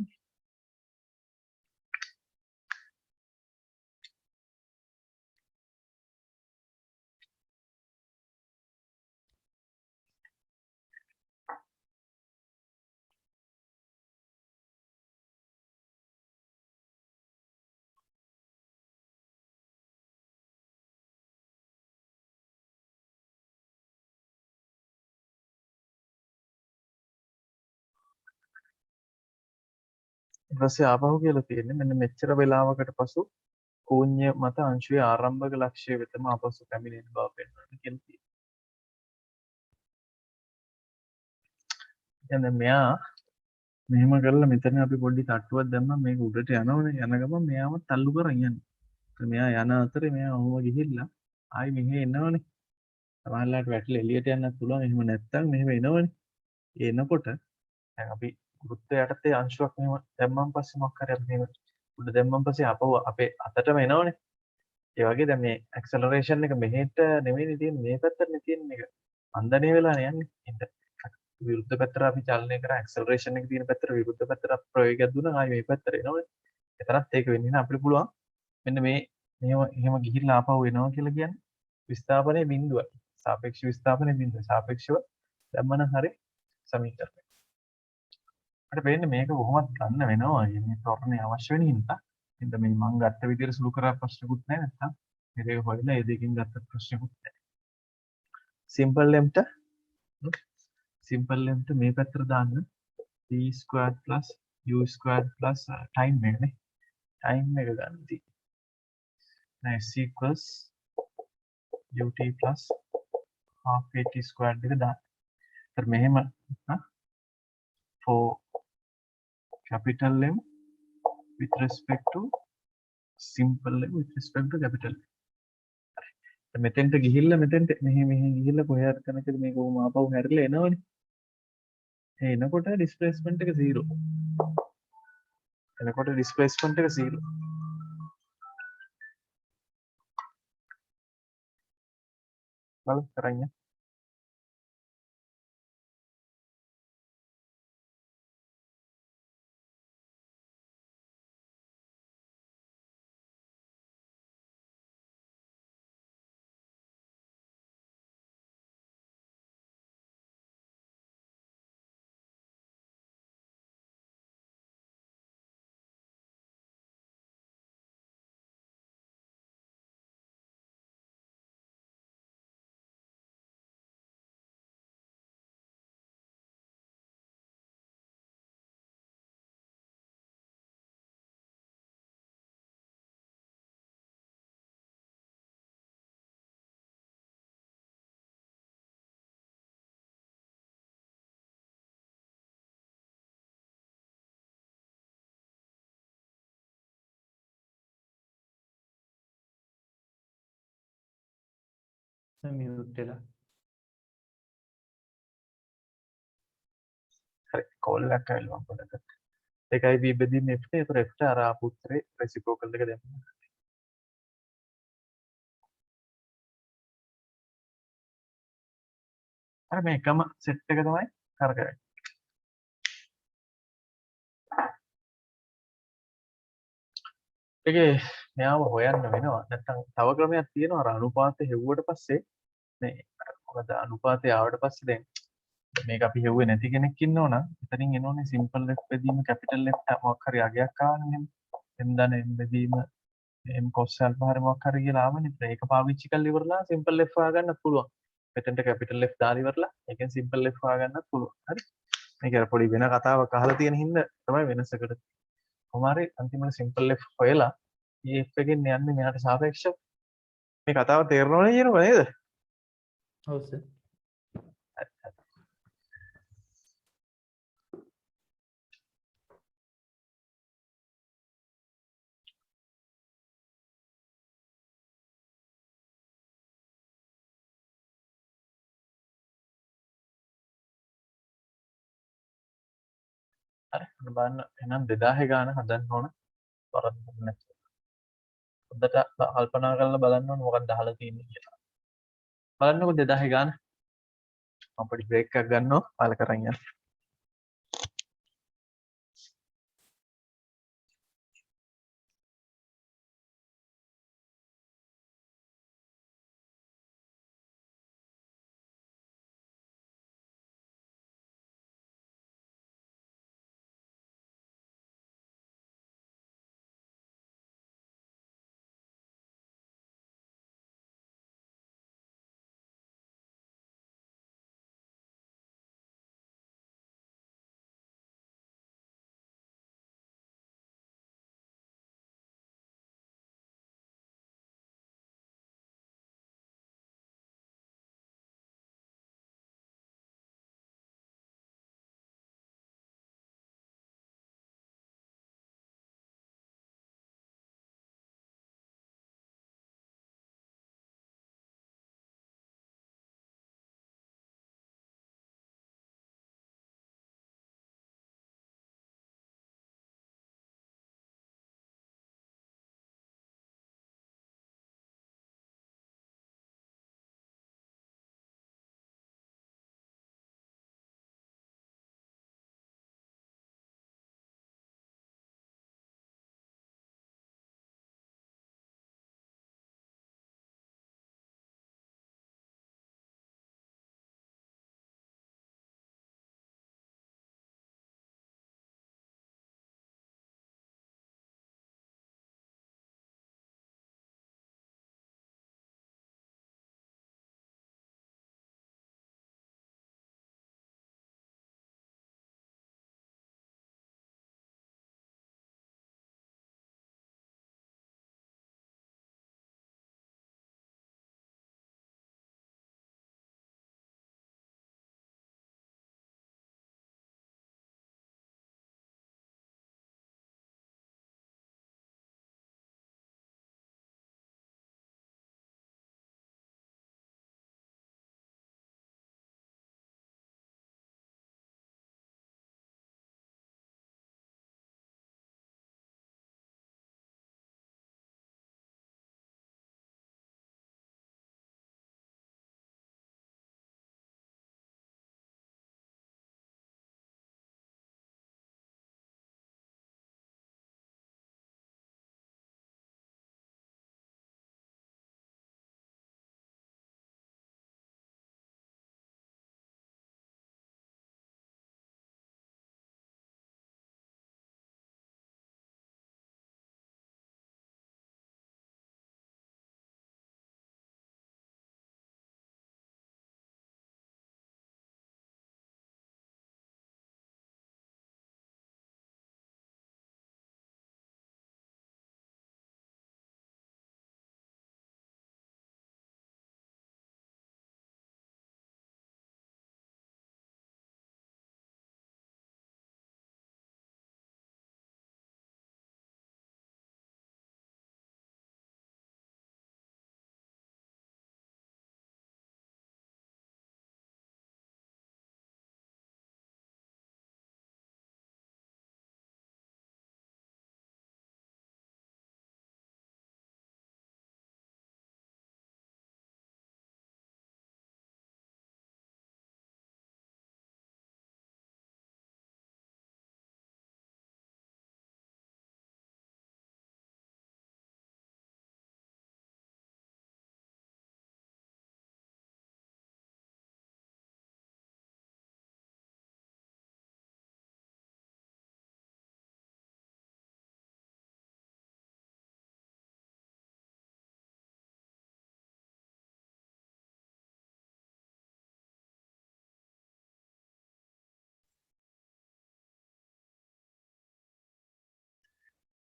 ඊට පස්සේ ආපහු කියලා තියෙන්නේ මෙන්න මෙච්චර වෙලාවකට පසු ශූන්‍ය මත අංශුවේ ආරම්භක ලක්ෂ්‍ය වෙතම ආපසු පැමිණෙන බව පෙන්වන්න කියලා තියෙනවා. දැන් මෙයා මෙහෙම කරලා මෙතන අපි පොඩි තට්ටුවක් දැම්මම මේක උඩට යනවනේ යන ගමන් මෙයාම තල්ලු කරන් යන්නේ. මෙයා යන අතරේ මෙයා ඔහොම ගිහිල්ලා ආයි මෙහෙ එනවනේ. සමහරවිට වැටලා එළියට යන්නත් පුළුවන්. එහෙම නැත්නම් මෙහෙම එනවනේ. ඒ එනකොට දැන් අපි වෘත්ත යටතේ අංශුවක් මෙහෙම දැම්මන් පස්සේ මොකක් හරි අපි මෙහෙම උඩ දැම්මන් පස්සේ ආපහු අපේ අතටම එනවනේ. ඒ වගේ දැන් මේ ඇක්සලරේෂන් එක මෙහෙට නෙමෙයිනේ තියෙන්නේ මේ පැත්තටනේ තියෙන්නේ එක. මන්දණය වෙලානේ යන්නේ. ඉතින් විරුද්ධ පැත්තට අපි චලනය කරා ඇක්සලරේෂන් එක තියෙන පැත්තට විරුද්ධ පැත්තට ප්‍රයෝගයක් දුන්නා ආයි මේ පැත්තට එනවනේ. එතනත් ඒක වෙන්නේ නැහැ අපිට පුළුවන්. මෙන්න මේ මෙහෙම එහෙම ගිහිල්ලා ආපහු එනවා කියලා කියන්නේ විස්ථාපනයේ බිඳුවයි. සාපේක්ෂ විස්ථාපනයේ බිඳුව. සාපේක්ෂව දැම්මනම් හරි සමීකරණය. අපිට වෙන්නේ මේක කොහොමද ගන්න වෙනවා මේ තොරණේ අවශ්‍ය වෙන හින්දා. හින්දා මේ මම ගත්ත විදිහට සුළු කරා ප්‍රශ්නකුත් නැහැ නැත්තම් මේක හොයලා ඒ දෙකෙන් ගත්ත ප්‍රශ්නකුත් නැහැ. සිම්පල් m ට මේ පැත්තට දාන්න p squared plus u squared plus time එකනේ. time එක ගන්න තියෙන්නේ. now is equals ut plus half at squared එක දාන්න. ඒතර මෙහෙම for capital M with respect to simple M with respect to capital M. මෙතෙන්ට ගිහිල්ලා මෙතෙන්ට මෙහෙ ගිහිල්ලා කොහේ හරි තැනකදී මේක උම ආපහු හැරිලා එනවනේ. ඒ එනකොට displacement එක 0. එනකොට displacement එක 0. බලන්න කරන්නේ. මියුට් වෙලා. හරි කෝල් එකක් ආවිල්ලා මම පොඩ්ඩක් ඒකයි v බෙදීම f ට ඒතර f ට අර ආපු උත්තරේ රෙසිප්‍රොකල් එක දෙන්න. අර මේ එකම සෙට් එක තමයි කරකැවෙන්නේ. ඒකේ මෙයාව හොයන්න වෙනවා. නැත්නම් තව ක්‍රමයක් තියෙනවා. අර අනුපාතය හෙව්වට පස්සේ මේ මොකද අනුපාතය ආවට පස්සේ දැන් මේක අපි හෙව්වේ නැති කෙනෙක් ඉන්නවනම් එතනින් එනෝනේ සිම්පල් f බෙදීම කැපිටල් f මොකක් හරි අගයක් ආවනේ. එන්දන m බෙදීම m cos alpha හරි මොකක් හරි කියලා ආවනේ. ඒක පාවිච්චි කරලා ඉවරලා සිම්පල් f හොයාගන්නත් පුළුවන්. මෙතෙන්ට කැපිටල් f දාලා ඉවරලා ඒකෙන් සිම්පල් f හොයාගන්නත් පුළුවන්. හරි. මේක අර පොඩි වෙන කතාවක් අහලා තියෙන හින්දා තමයි වෙනසකට. කොහොම හරි අන්තිමට සිම්පල් f හොයලා මේ f එකෙන් යන්නේ මෙයාට සාපේක්ෂව. මේ කතාව තේරෙනවනේ කියනවා නේද? ඔව් සර්. හරි, හරි. හරි ඔන්න බලන්න එහෙනම් 2000 ගාන හදන්න ඕන වරද්දක් නැතුව. හොඳට කල්පනා කරලා බලන්න ඕන මොකක්ද අහලා තියෙන්නේ කියලා. බලන්නකො 2000 ගාන. මම පොඩි බ්‍රේක් එකක් ගන්නවා. ඔයාලා කරන් යන්න.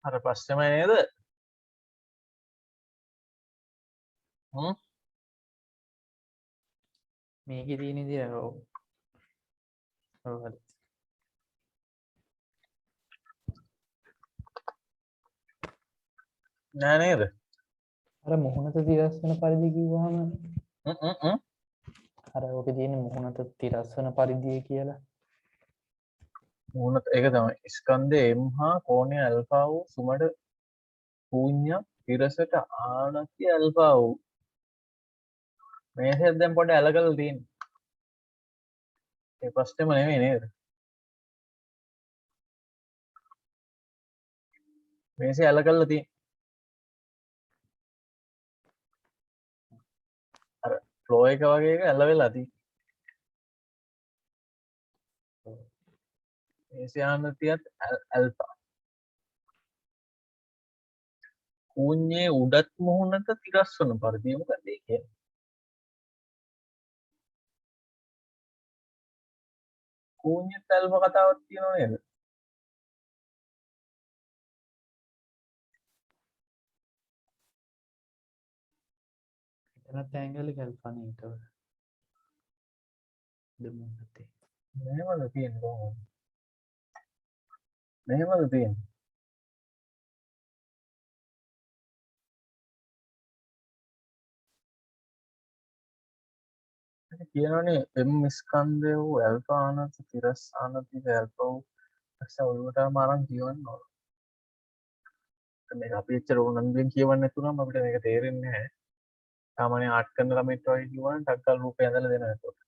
අර ප්‍රශ්නමයි නේද? හ්ම් මේකේ තියෙන විදිහ ඔව්. ඔව් හරි. නෑ නේද? අර මුහුණට තිරස් වෙන පරිදි කිව්වහම හ්ම්. අර ඔක තියෙන මුහුණට තිරස් වෙන පරිදිය කියලා. මුහුණත් ඒක තමයි ස්කන්ධය M හා කෝණය ඇල්ෆා වූ සුමට ශූන්‍ය තිරසට ආනති ඇල්ෆා වූ මේසෙත් දැන් පොඩ්ඩ ඇල කරලා තියෙන්නේ. ඒ ප්‍රශ්නේම නෙමෙයි නේද? මේසෙ ඇල කරලා තියෙන්නේ. අර ෆ්ලෝ එක වගේ එක ඇල වෙලා තියෙන්නේ. මේසෙ ආනතියත් ඇල්ෆා. ශූන්‍යයේ උඩත් මුහුණට තිරස් වන පරිදි මොකද ඒ කියන්නේ? ශූන්‍යත් ඇල්ෆා කතාවක් තියෙනව නේද? එතනත් ඇංගල් එක ඇල්ෆානේ ඒතකොට. මුහුණට. මෙහෙමද තියෙන්නේ කොහොමද? මෙහෙමද තියෙන්නේ? කියනවනේ M ස්කන්ධය වූ ඇල්ෆා ආනති තිරස් ආනති ඇල්ෆා වූ ඇස්ස ඔළුවටම අරන් කියවන්න ඕන. මේක අපි එච්චර උනන්දුවෙන් කියවන්න නැතුනම අපිට මේක තේරෙන්නේ නැහැ. සාමාන්‍යයෙන් ආර්ට් කරන ළමයිට වගේ කිව්වනම් ටක් ගාලා රූපය ඇඳලා දෙනවා ඒකට.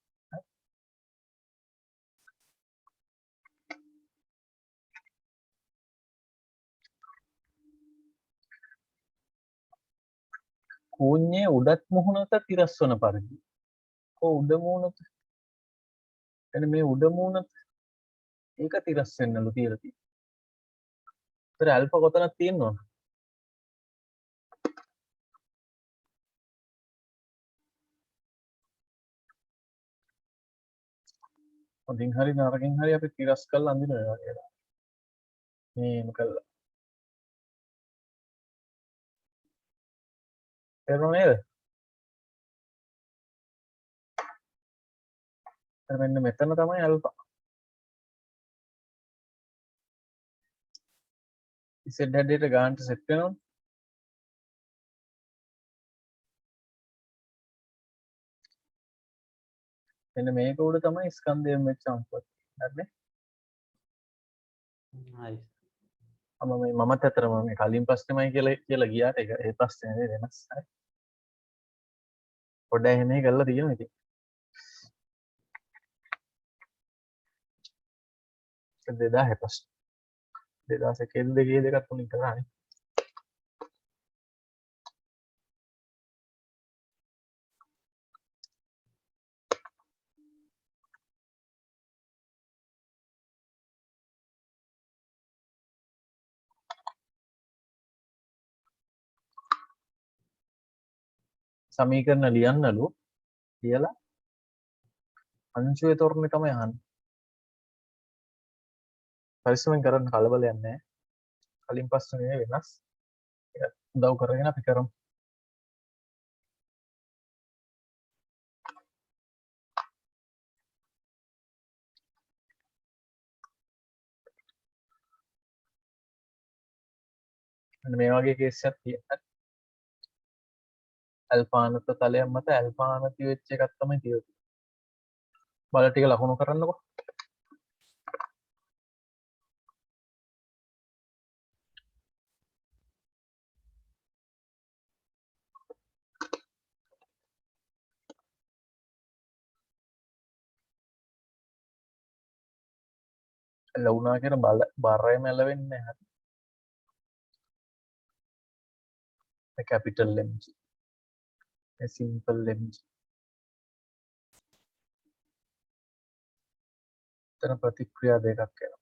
ශූන්‍යයේ උඩත් මුහුණට තිරස් වන පරිදි. උඩ මුහුණට එන්න මේ උඩ මුහුණට ඒක තිරස් වෙන්නලු කියලා තියෙනවා. ඒතර ඇල්ෆා කොතනක් තියෙනවද? හොඳින් හරි නරකින් හරි අපි තිරස් කරලා අඳිනවා කියලා. මේම කළා. තේරුණා නේද? මෙන්න මෙතන තමයි ඇල්ෆා. Z හැඩයට ගානට සෙට් වෙනවා. මෙන්න මේක උඩ තමයි ස්කන්ධයෙන් වෙච්ච අංකුවත්. හරිනේ? හරි. මමත් ඇතරම මේ කලින් ප්‍රශ්නෙමයි කියලා ගියාට ඒක ඒ ප්‍රශ්නේ නෙවෙයි වෙනස්. හරි. පොඩ්ඩක් එහෙම කරලා තියෙනවා ඉතින්. 2000 ප්‍රශ්න. 2001 දෙකේ දෙකක් තුنين කරානේ. සමීකරණ ලියන්නලු කියලා අංශුවේ තොරණේ තමයි අහන්නේ. පරිස්සමෙන් කරන්න කලබලයක් නැහැ. කලින් ප්‍රශ්න නෙවෙයි වෙනස්. ඒක උදව් කරගෙන අපි කරමු. මෙන්න මේ වගේ කේස් එකක් තියෙනවා. ඇල්ෆානත තලයක් මත ඇල්ෆානති වෙච්ච එකක් තමයි තියෙන්නේ. බල ටික ලකුණු කරන්නකෝ. ලවුනා කියන බරයම ඇලවෙන්නේ නැහැ. Capital MG. Simple MG. එතන ප්‍රතික්‍රියා දෙකක් එනවා.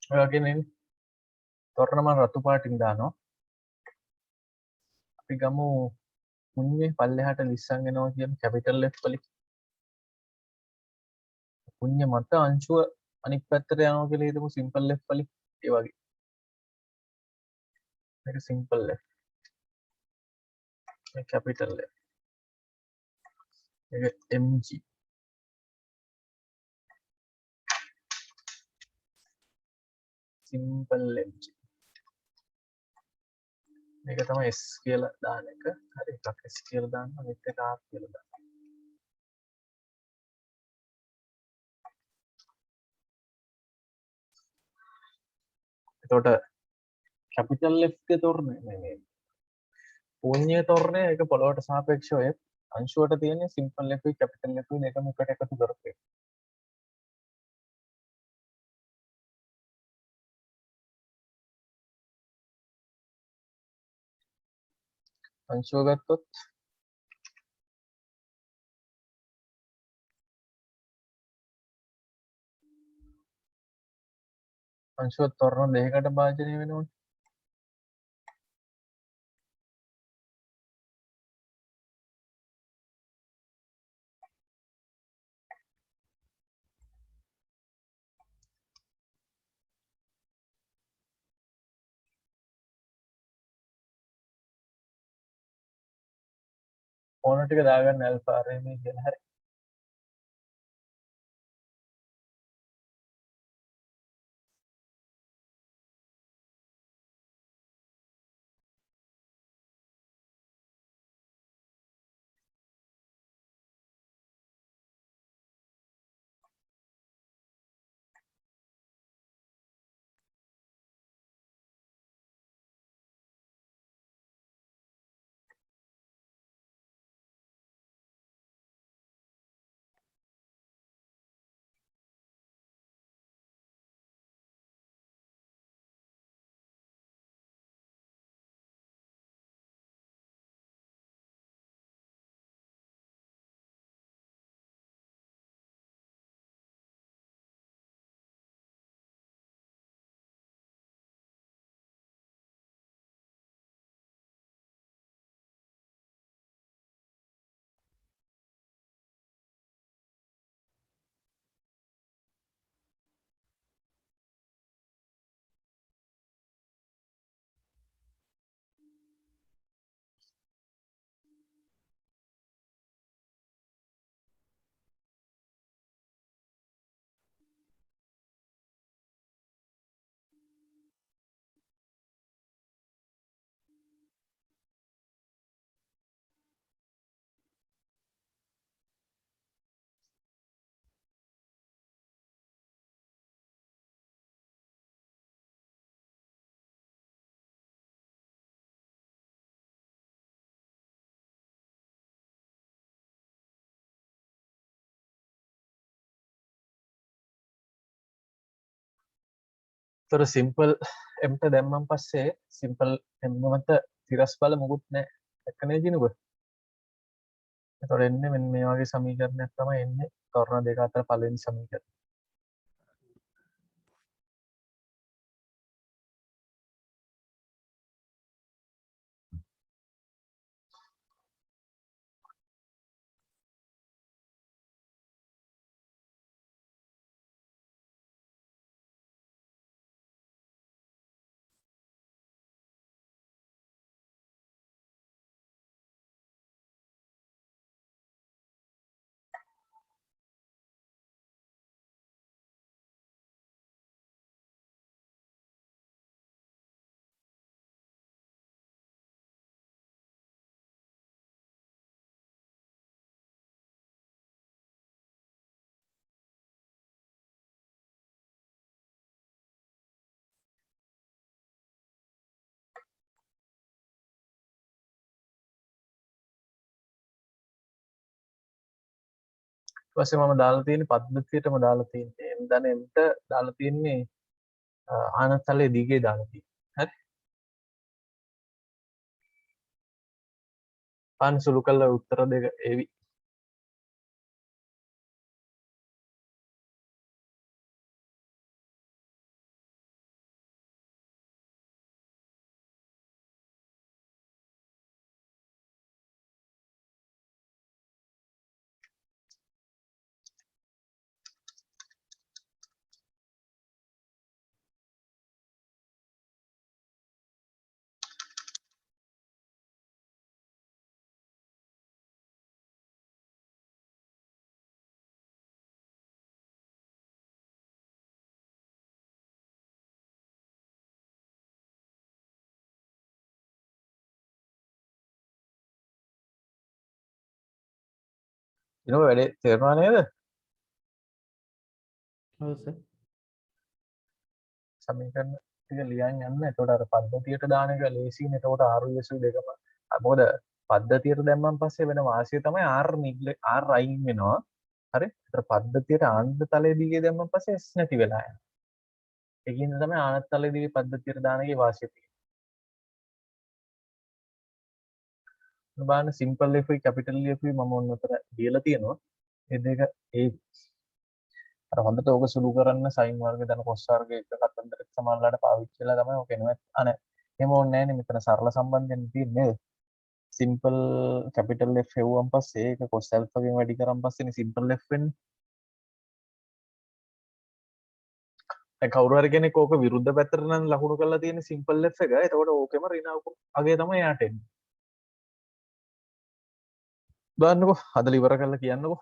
ඔය වගේ නේ තොරණ මම රතු පාටින් දානවා අපි ගමු පුඤ්ඤේ පල්ලෙහාට ලිස්සන් එනවා කියන කැපිටල් F වලින් පුඤ්ඤ මත අංශුව අනිත් පැත්තට යනවා කියලා හිතමු සිම්පල් F වලින් ඒ වගේ මේක සිම්පල් F මේ කැපිටල් F මේක mg සිම්පල් mg මේක තමයි s කියලා දාන එක හරි එකක් s කියලා දාන්න අනිත් එක r කියලා දාන්න එතකොට කැපිටල් F ගේ තොරණ මේ පුඤ්ඤේ තොරණය ඒක පොළොවට සාපේක්ෂව F අංශුවට තියෙන්නේ සිම්පල් F කැපිටල් F දෙකම එකට එකතු කරපේ අංශුව ගත්තොත් අංශුව තොරණ දෙකකට භාජනය වෙනවා ඕන ටික දාගන්න ඇල්ෆා රේමී කියලා හරි තොර සිම්පල් එම්ට දැම්මන් පස්සේ සිම්පල් එම මත තිරස් බල මුකුත් නෑ එකනේ ජිනුව තොර එන්න මෙ මේ වගේ සමීකරණයක් තම එන්න තොරණ දෙක අතර පලවෙනි සමීකරණය පස්සේ මම දාලා තියෙන පද්ධතියටම දාලා තියෙන්නේ එම් එම්ට දාලා තියෙන්නේ ආනතලේ දිගේ දාලා තියෙන්නේ හරි පාන් සුළු කළ උත්තර දෙක ඒවි ඉතින් වැඩේ තේරුණා නේද? ඔව් සර්. සමීකරණ ටික ලියන් යන්න. එතකොට අර පද්ධතියට දාන එක ලේසියිනේ. එතකොට RUSU දෙකම මොකද පද්ධතියට දැම්මන් පස්සේ වෙන වාසිය තමයි R අයින් වෙනවා. හරි? ඒතර පද්ධතියට ආනන්ද තලයේ දිගේ දැම්මන් පස්සේ S නැති වෙලා යනවා. ඒකින්ද තමයි ආනන්ද තලයේ දිගේ පද්ධතියට දාන එකේ වාසිය තියෙන්නේ. බලන්න සිම්පල් F කැපිටල් F මම ඔන්න උතර දීලා තියෙනවා. ඒ දෙක ඒ අර හොඳට ඕක සුළු කරන්න සයින් වර්ග දන කොස් වර්ග එක කතන්දරයක් සමානලාට පාවිච්චි කරලා තමයි ඔක එනවා. අනේ එහෙම ඕනේ නැහැ නේ මෙතන සරල සම්බන්ධයෙන් තියෙන්නේ. සිම්පල් කැපිටල් F හෙව්වන් පස්සේ ඒක කොස් ඇල්ෆාගෙන් වැඩි කරන් පස්සේනේ සිම්පල් F වෙන්නේ. දැන් කවුරු හරි කෙනෙක් ඕක විරුද්ධ පැත්තට නම් ලකුණු කරලා තියෙන සිම්පල් F එක. එතකොට ඕකෙම ඍණ අගය තමයි යාට එන්නේ. බලන්නකෝ හදලා ඉවර කරලා කියන්නකෝ.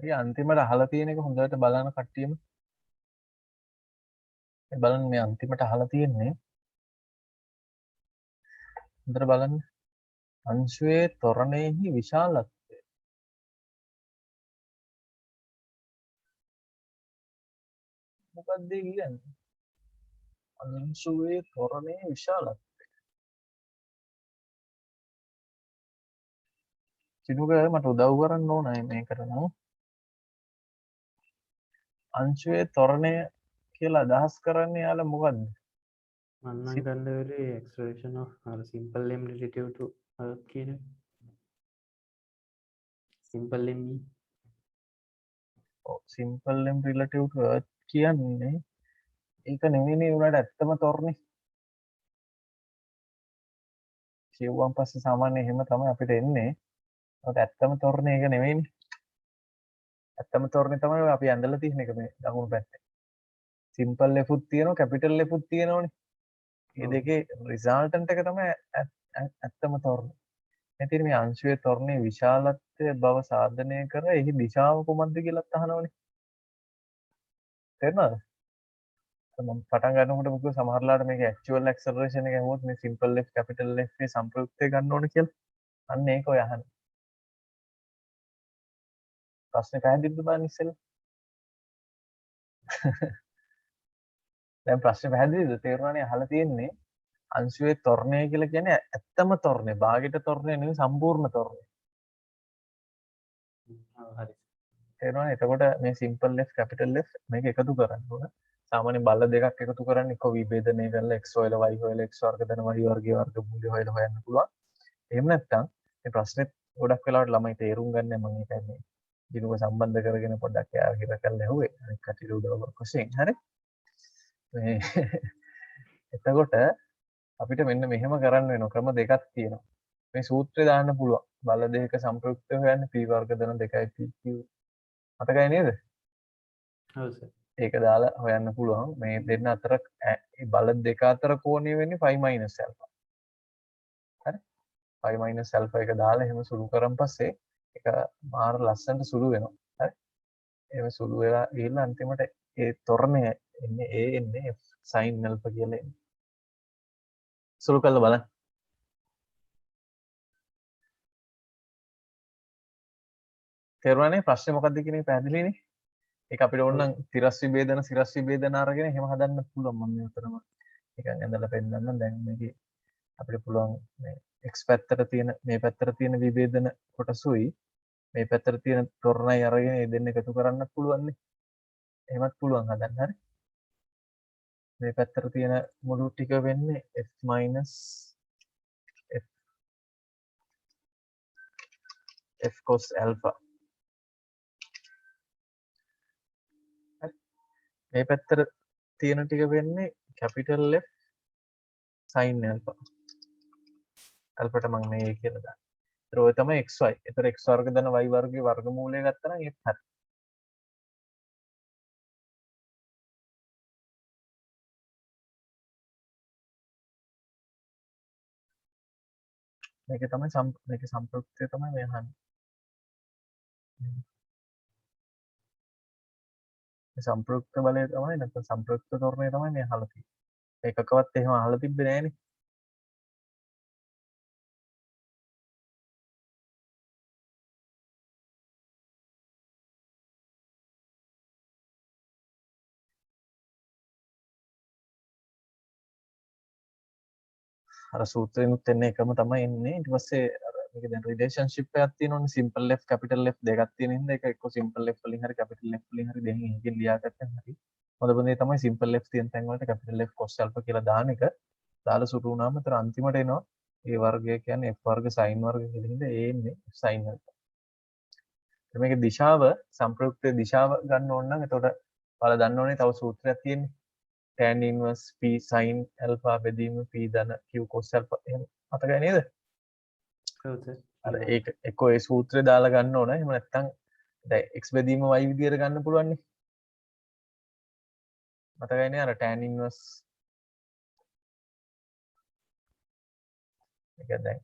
මේ අන්තිමට අහලා තියෙන එක හොඳට බලන කට්ටියම බලන්න මේ අන්තිමට අහලා තියෙන්නේ හොඳට බලන්න අංශුවේ ත්වරණයෙහි විශාලත්වය මොකක්ද කියන්නේ අංශුවේ ත්වරණයේ විශාලත්වය කිනුක මට උදව් කරන්න ඕනයි මේකට නම් අංශුවේ ත්වරණය කියලා අදහස් කරන්නේ යාලා මොකද්ද මන්නම් ගන්න වෙලේ acceleration of simple m relative to earth කියන simple m simple m relative to earth කියන්නේ ඒක නෙවෙයිනේ උනාට ඇත්තම තොරණේ කියුවන් පස්සේ සාමාන්‍ය එහෙම තමයි අපිට එන්නේ ඒකට ඇත්තම තොරණේ ඒක නෙවෙයිනේ ඇත්තම තොරණේ තමයි අපි ඇඳලා තියෙන එක මේ දකුණු පැත්තේ සිම්පල් F උත් තියෙනවා කැපිටල් F උත් තියෙනවනේ මේ දෙකේ රිසල්ටන්ට් එක තමයි ඇත්තම තොරණ. ඉතින් මේ අංශුවේ තොරණේ විශාලත්වය බව සාධනය කර එහි දිශාව කුමක්ද කියලාත් අහනවනේ. තේරුණාද? මම පටන් ගන්නකොට මොකද සමහරලාට මේක ඇක්චුවල් ඇක්සලරේෂන් එක ඇහුවොත් මේ සිම්පල් F කැපිටල් F ගේ සම්ප්‍රයුක්තය ගන්න ඕනේ කියලා. අන්න ඒක ඔය අහන්නේ. ප්‍රශ්නේ පැහැදිලිද බලන්න ඉස්සෙල්ලා? දැන් ප්‍රශ්නේ පැහැදිලිද? තේරුණානේ අහලා තියෙන්නේ අංශුවේ තොරණය කියලා කියන්නේ ඇත්තම තොරණේ. භාගිත තොරණේ නෙවෙයි සම්පූර්ණ තොරණේ. හරි තේරුණානේ? එතකොට මේ සිම්පල් F කැපිටල් F මේක එකතු කරන්න ඕන. සාමාන්‍ය බල දෙකක් එකතු කරන්නේ එක්ක විභේදනය කරලා x හොයලා y හොයලා x වර්ග ධන y වර්ගයේ වර්ගමූලය හොයලා හොයන්න පුළුවන්. එහෙම නැත්නම් මේ ප්‍රශ්නේ ගොඩක් වෙලාවට ළමයි තේරුම් ගන්න මම ඒකයි මේ දිනුව සම්බන්ධ කරගෙන පොඩ්ඩක් එයා හිර කරලා ඇහුවේ. අනිත් කටියට උදව්වක් වශයෙන්. හරි. මේ එතකොට අපිට මෙන්න මෙහෙම කරන්න වෙනවා. ක්‍රම දෙකක් තියෙනවා. මේ සූත්‍රය දාන්න පුළුවන්. බල දෙක සම්ප්‍රයුක්ත හොයන්න p වර්ග ධන 2යි pq. මතකයි නේද? ඔව් සර් ඒක දාලා හොයන්න පුළුවන්. මේ දෙන්න අතර බල දෙක අතර කෝණය වෙන්නේ 5 α. හරි? 5 α එක දාලා එහෙම සුළු කරන් පස්සේ ඒක මාර ලස්සනට සුළු වෙනවා. හරි? එහෙම සුළු වෙලා ගිහිල්ලා අන්තිමට ඒ තොරණය එන්නේ A එන්නේ f sin α කියලා එන්නේ. සුළු කරලා බලන්න. තේරුණානේ ප්‍රශ්නේ මොකක්ද කියන එක පැහැදිලිනේ? ඒක අපිට ඕන තිරස් විභේදන සිරස් විභේදන අරගෙන එහෙම හදන්න පුළුවන් මම මේ උතරම නිකන් ඇඳලා පෙන්නන්න දැන් මේකේ අපිට පුළුවන් මේ x පැත්තට තියෙන මේ පැත්තට තියෙන විභේදන කොටසුයි මේ පැත්තට තියෙන තොරණයි අරගෙන මේ දෙන්න එකතු කරන්නත් පුළුවන් නේ එහෙමත් පුළුවන් හදන්න හරි මේ පැත්තට තියෙන මුළු ටික වෙන්නේ f f f cos alpha මේ පැත්තට තියෙන ටික වෙන්නේ capital F sin alpha alpha ට මම මේ කියලා දාන්න. ඒතර ඔය තමයි xy. ඒතර x වර්ග දන y වර්ගයේ වර්ගමූලය ගත්තා නම් f හරි. මේක තමයි මේකේ සම්ප්‍රයුක්තය තමයි මේ අහන්නේ. මේ සම්ප්‍රයුක්ත බලය තමයි නැත්නම් සම්ප්‍රයුක්ත ධර්මය තමයි මේ අහලා තියෙන්නේ. එකකවත් එහෙම අහලා තිබ්බේ නෑනේ. අර සූත්‍රෙනුත් එන්නේ එකම තමයි එන්නේ. ඊට පස්සේ අර මේක දැන් රිලේෂන්ෂිප් එකක් තියෙනවනේ සිම්පල් F කැපිටල් F දෙකක් තියෙන හින්දා ඒක එක්ක සිම්පල් F වලින් හරි කැපිටල් F වලින් හරි දෙකකින් එකකින් ලියාගත්තම හරි. හොඳ බඳේ තමයි සිම්පල් F තියෙන තැන් වලට කැපිටල් F cos alpha කියලා දාන එක. දාලා සුළු වුණාම අතර අන්තිමට එනවා ඒ වර්ගය කියන්නේ F වර්ග sin වර්ග කියලා හින්දා ඒ එන්නේ sin alpha. මේක දිශාව සම්ප්‍රයුක්ත දිශාව ගන්න ඕන නම් එතකොට ඔයාලා දන්න ඕනේ තව සූත්‍රයක් තියෙන්නේ. tan inverse p sin alpha බෙදීම p ධන q cos alpha එහෙම මතකයි නේද? අර ඒක එක්කෝ ඒ සූත්‍රය දාලා ගන්න ඕන. එහෙම නැත්නම් දැන් x බෙදීම y විදියට ගන්න පුළුවන් නේ. මතකයි නේ අර tan inverse එක දැන්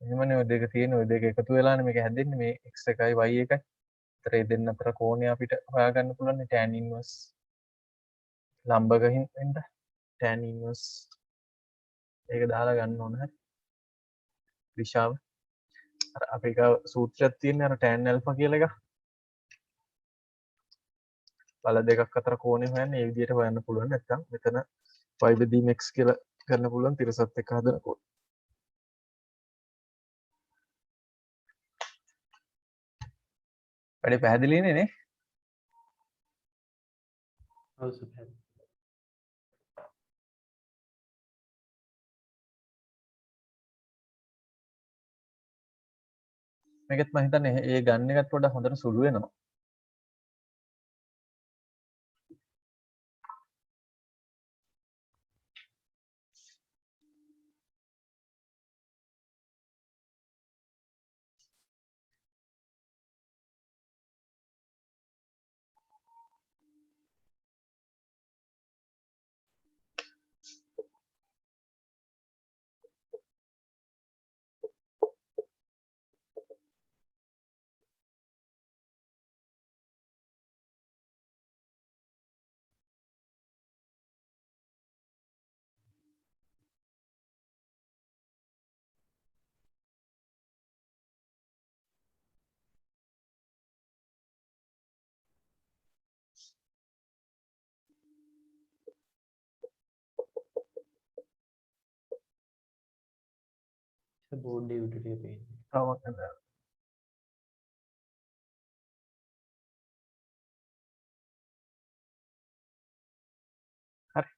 එහෙමනේ ඔය දෙක තියෙන ඔය දෙක එකතු වෙලානේ මේක හැදෙන්නේ මේ x එකයි y එකයි. ඒතර ඒ දෙන්න අතර කෝණය අපිට හොයාගන්න පුළුවන් නේ tan inverse ලම්බකහින් වෙන්න tan inverse ඒක දාලා ගන්න ඕන හරි. දිශාව අර අපේ ගාව සූත්‍රයක් තියෙන්නේ අර tan alpha කියලා එක. බල දෙකක් අතර කෝණය හොයන්න ඒ විදිහට හොයන්න පුළුවන්. නැත්නම් මෙතන y බෙදීම x කියලා ගන්න පුළුවන් තිරසත් එක්ක හදන කෝණ. වැඩි පැහැදිලිනේ නේ? ඔව් සර්. මේකත් මම හිතන්නේ ඒ ගන්න එකත් පොඩ්ඩක් හොඳට සුළු වෙනවා. බෝඩ් එකේ උඩට පේන්නේ. තාමත් නෑ. හරි.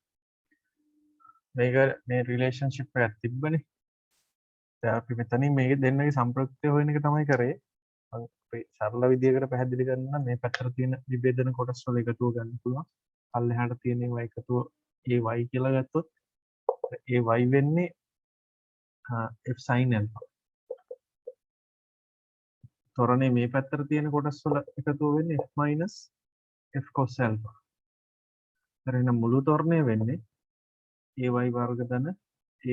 මේක මේ රිලේෂන්ෂිප් එකක් තිබ්බනේ. දැන් අපි මෙතනින් මේක දෙන්නගේ සම්ප්‍රයුක්තය හොයන එක තමයි කරේ. මම අපේ සරල විදියකට පැහැදිලි කරන්න මේ පැත්තට තියෙන විභේදන කොටස් වල එකතුව ගන්න පුළුවන්. පල්ලෙහාට තියෙන ඒවා එකතුව ඒ y කියලා ගත්තොත් ඒ y වෙන්නේ f sin alpha. තොරණේ මේ පැත්තට තියෙන කොටස් වල එකතුව වෙන්නේ f minus f cos alpha. හරිනම් මුළු තොරණය වෙන්නේ ay වර්ග ධන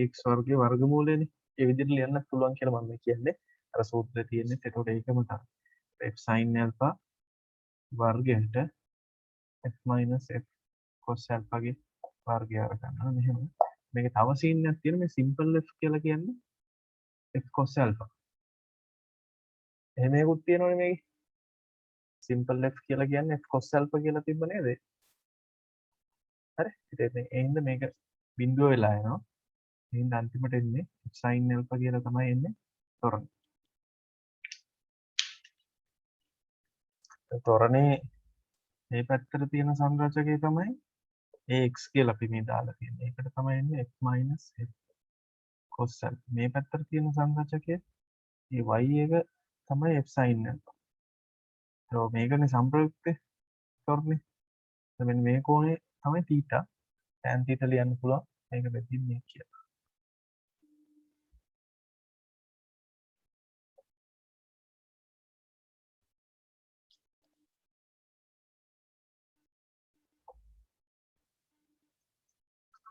ax වර්ගයේ වර්ගමූලයනේ. ඒ විදිහට ලියන්න පුළුවන් කියලා මම කියන්නේ. අර සූත්‍රයේ තියෙන්නේ එතකොට ඒකම තමයි. f sin alpha වර්ගයට f minus f cos alpha ගේ වර්ගය අරගන්නවා මෙහෙම. මේක තව සීන් එකක් තියෙන මේ simple f කියලා කියන්නේ f cos alpha. එහෙම එකකුත් තියෙනවනේ මේකේ. සිම්පල් F කියලා කියන්නේ F cos alpha කියලා තිබ්බ නේද? හරි. ඉතින් ඒ හින්දා මේක බිඳුව වෙලා යනවා. ඒ හින්දා අන්තිමට එන්නේ sin alpha කියලා තමයි එන්නේ තොරණ. තොරණේ මේ පැත්තට තියෙන සංරචකය තමයි AX කියලා අපි මේ දාලා තියෙන්නේ. ඒකට තමයි එන්නේ F minus F cos alpha. මේ පැත්තට තියෙන සංරචකය මේ y එක තමයි F sin alpha. මේකනේ සම්ප්‍රයුක්ත තොරණේ. මෙන්න මේ කෝණය තමයි θ. tan θ ලියන්න පුළුවන්. මේක බෙදින් මේ කියලා.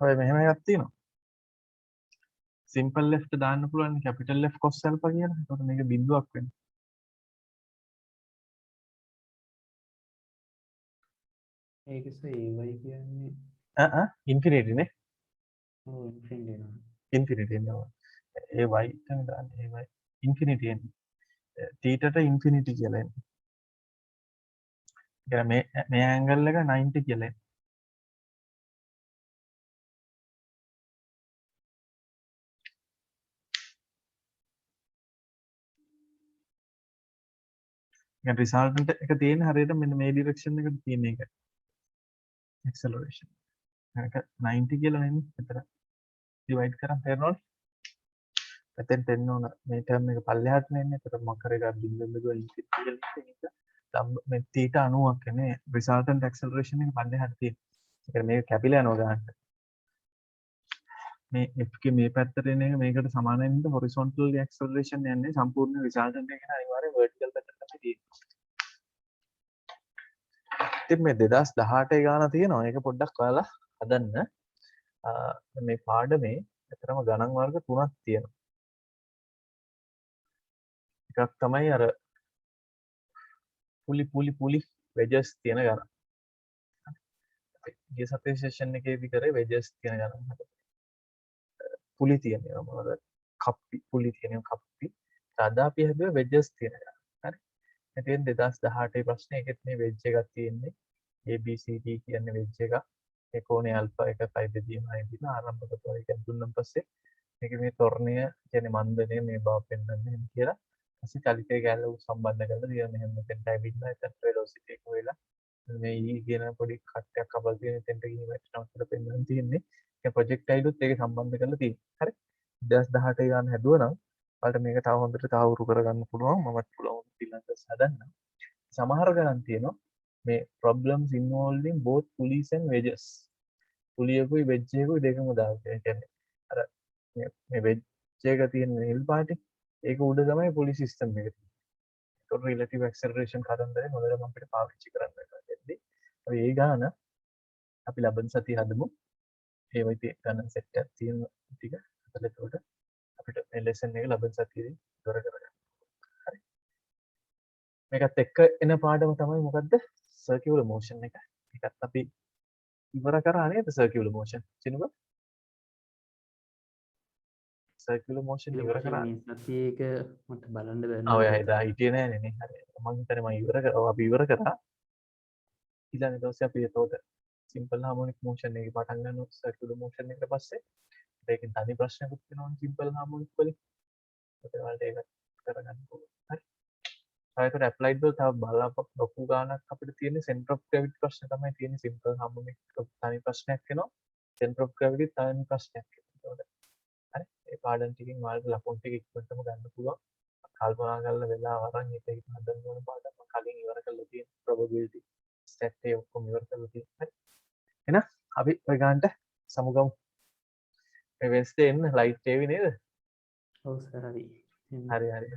ඔය මෙහෙම එකක් තියෙනවා. සිම්පල් left දාන්න පුළුවන් capital F cos alpha කියලා. එතකොට මේක බිඳුවක් වෙනවා. ඒකස ඒවයි කියන්නේ ඉන්ෆිනිටි නේ. ඉන්ෆිනිටි නෝ. ඉන්ෆිනිටි එනවා. ඒ y තමයි දාන්නේ. ඒ y ඉන්ෆිනිටි එන්නේ. θට ඉන්ෆිනිටි කියලා එන්නේ. ඒ මේ ඇන්ගල් එක 90 කියලා එන්නේ. يعني resultant එක තියෙන හරියට මෙන්න මේ direction එකට තියෙන එක. acceleration. ඒක 90 කියලා නෙමෙයි. එතන divide කරන් තේරෙනවද? මෙතෙන් එන්න ඕන මේ term එක පල්ලෙහාට නෙන්නේ. එතකොට මොකක් හරි එකක් බිඳුව ඉන්ෆිනිටි කියලා මේ θ 90ක් නේ resultant acceleration එක පල්ලෙහාට තියෙන. ඒ කියන්නේ මේක කැපිලා යනවා ගන්න. මේ f එකේ මේ පැත්තට එන එක මේකට සමාන වෙනද horizontal acceleration යන්නේ සම්පූර්ණ resultant එක අනිවාර්යෙන් vertical පැත්තට තමයි තියෙන්නේ. ඉතින් මේ 2018 ගාන තියෙනවා. ඒක පොඩ්ඩක් ඔයාලා හදන්න. මේ පාඩමේ ඇත්තටම ගණන් වර්ග 3ක් තියෙනවා. එකක් තමයි අර පුලි wedges තියෙන ගණන්. ගිය සතියේ සෙෂන් එකේදී කරේ wedges තියෙන ගණන්. පුලි තියෙනවා මොනවද? කප්පි පුලි තියෙනවා කප්පි. අද අපි හදුවේ wedges තියෙන ගණන්. හරි. ඉතින් 2018 ප්‍රශ්නේ එකෙත් මේ wedge එකක් තියෙන්නේ. ABCD කියන්නේ wedge එකක්. ඒ කෝණේ alpha 1යි බෙදීමයි දින ආරම්භක තොරය එක දුන්නන් පස්සේ මේක මේ තොරණය කියන්නේ මන්දනය මේ බව පෙන්වන්නේ එහෙම කියලා. ඊපස්සේ චලිතය ගැල්ල සම්බන්ධ කරලා දින මෙහෙම මෙතෙන්ට ඇවිල්ලා එතන velocity එක වෙලා මේ E කියන පොඩි කට්ටයක් කපල් තියෙන එතෙන්ට ගිහින් වැටෙනවා කියලා පෙන්වන්න තියෙන්නේ. ඒ ප්‍රොජෙක්ටයිලුත් ඒක සම්බන්ධ කරලා තියෙනවා. හරි. 2018 ගාන හැදුවා නම් ඔයාලට මේක තව හොඳට තහවුරු කරගන්න පුළුවන්. මමත් පුළුවන් ඊළඟට හදන්න. සමහර ගණන් තියෙනවා මේ problems involving both pulleys and wedges. පුලියකුයි wedge එකකුයි දෙකම දාලා තියෙනවා. කියන්නේ අර මේ wedge එක තියෙන නිල් පාටේ ඒක උඩ තමයි පුලි සිස්ටම් එක තියෙන්නේ. ඒක relative acceleration කතන්දරේ හොඳටම අපිට පාවිච්චි කරන්න වෙනවා. එතෙන්දී අපි ඒ ගාන අපි ලබන සතිය හදමු. ඒ වගේ ගණන් සෙට් එකක් තියෙන ටික. එතකොට අපිට මේ lesson එක ලබන සතියේදී ඉවර කරගන්න. හරි. මේකත් එක්ක එන පාඩම තමයි මොකද්ද? circular motion එක. ඒකත් අපි ඉවර කරා නේද circular motion? සිනුක circular motion ඉවර කරා. මේ සතියේ එක මට බලන්න බැරි. ඔය එදා හිටියේ නෑනේ නේ. හරි. මම හිතන්නේ මම ඉවර කරා. අපි ඉවර කරා. ඊළඟ දවසේ අපි එතකොට simple harmonic motion එකේ පටන් ගන්නවා circular motion එකට පස්සේ. ඒකෙන් තනි ප්‍රශ්නකුත් වෙනවා simple harmonic වලින්. ඒකට වලට ඒක කරගන්න පුළුවන්. හරි. ඒකට applied වල තව බලපන් ලොකු ගානක් අපිට තියෙන්නේ center of gravity ප්‍රශ්න තමයි තියෙන්නේ simple harmonic තනි ප්‍රශ්නයක් වෙනවා. center of gravity තනි ප්‍රශ්නයක් වෙනවා. හරි. ඒ පාඩම් ටිකෙන් ඔයාලට ලකුණු ටික ඉක්මනටම ගන්න පුළුවන්. කල්පනා කරලා වෙලාව අරන් ඒක හදන්න ඕන පාඩම් කලින් ඉවර කරලා තියෙන probability stat එක ඔක්කොම ඉවර කරලා තියෙනවා. හරි. එහෙනම් අපි ඔය ගන්නට සමුගමු. මේ වෙස්ටේ එන්න ලයිට් ඒවි නේද? ඔව් සර් හරි. හරි.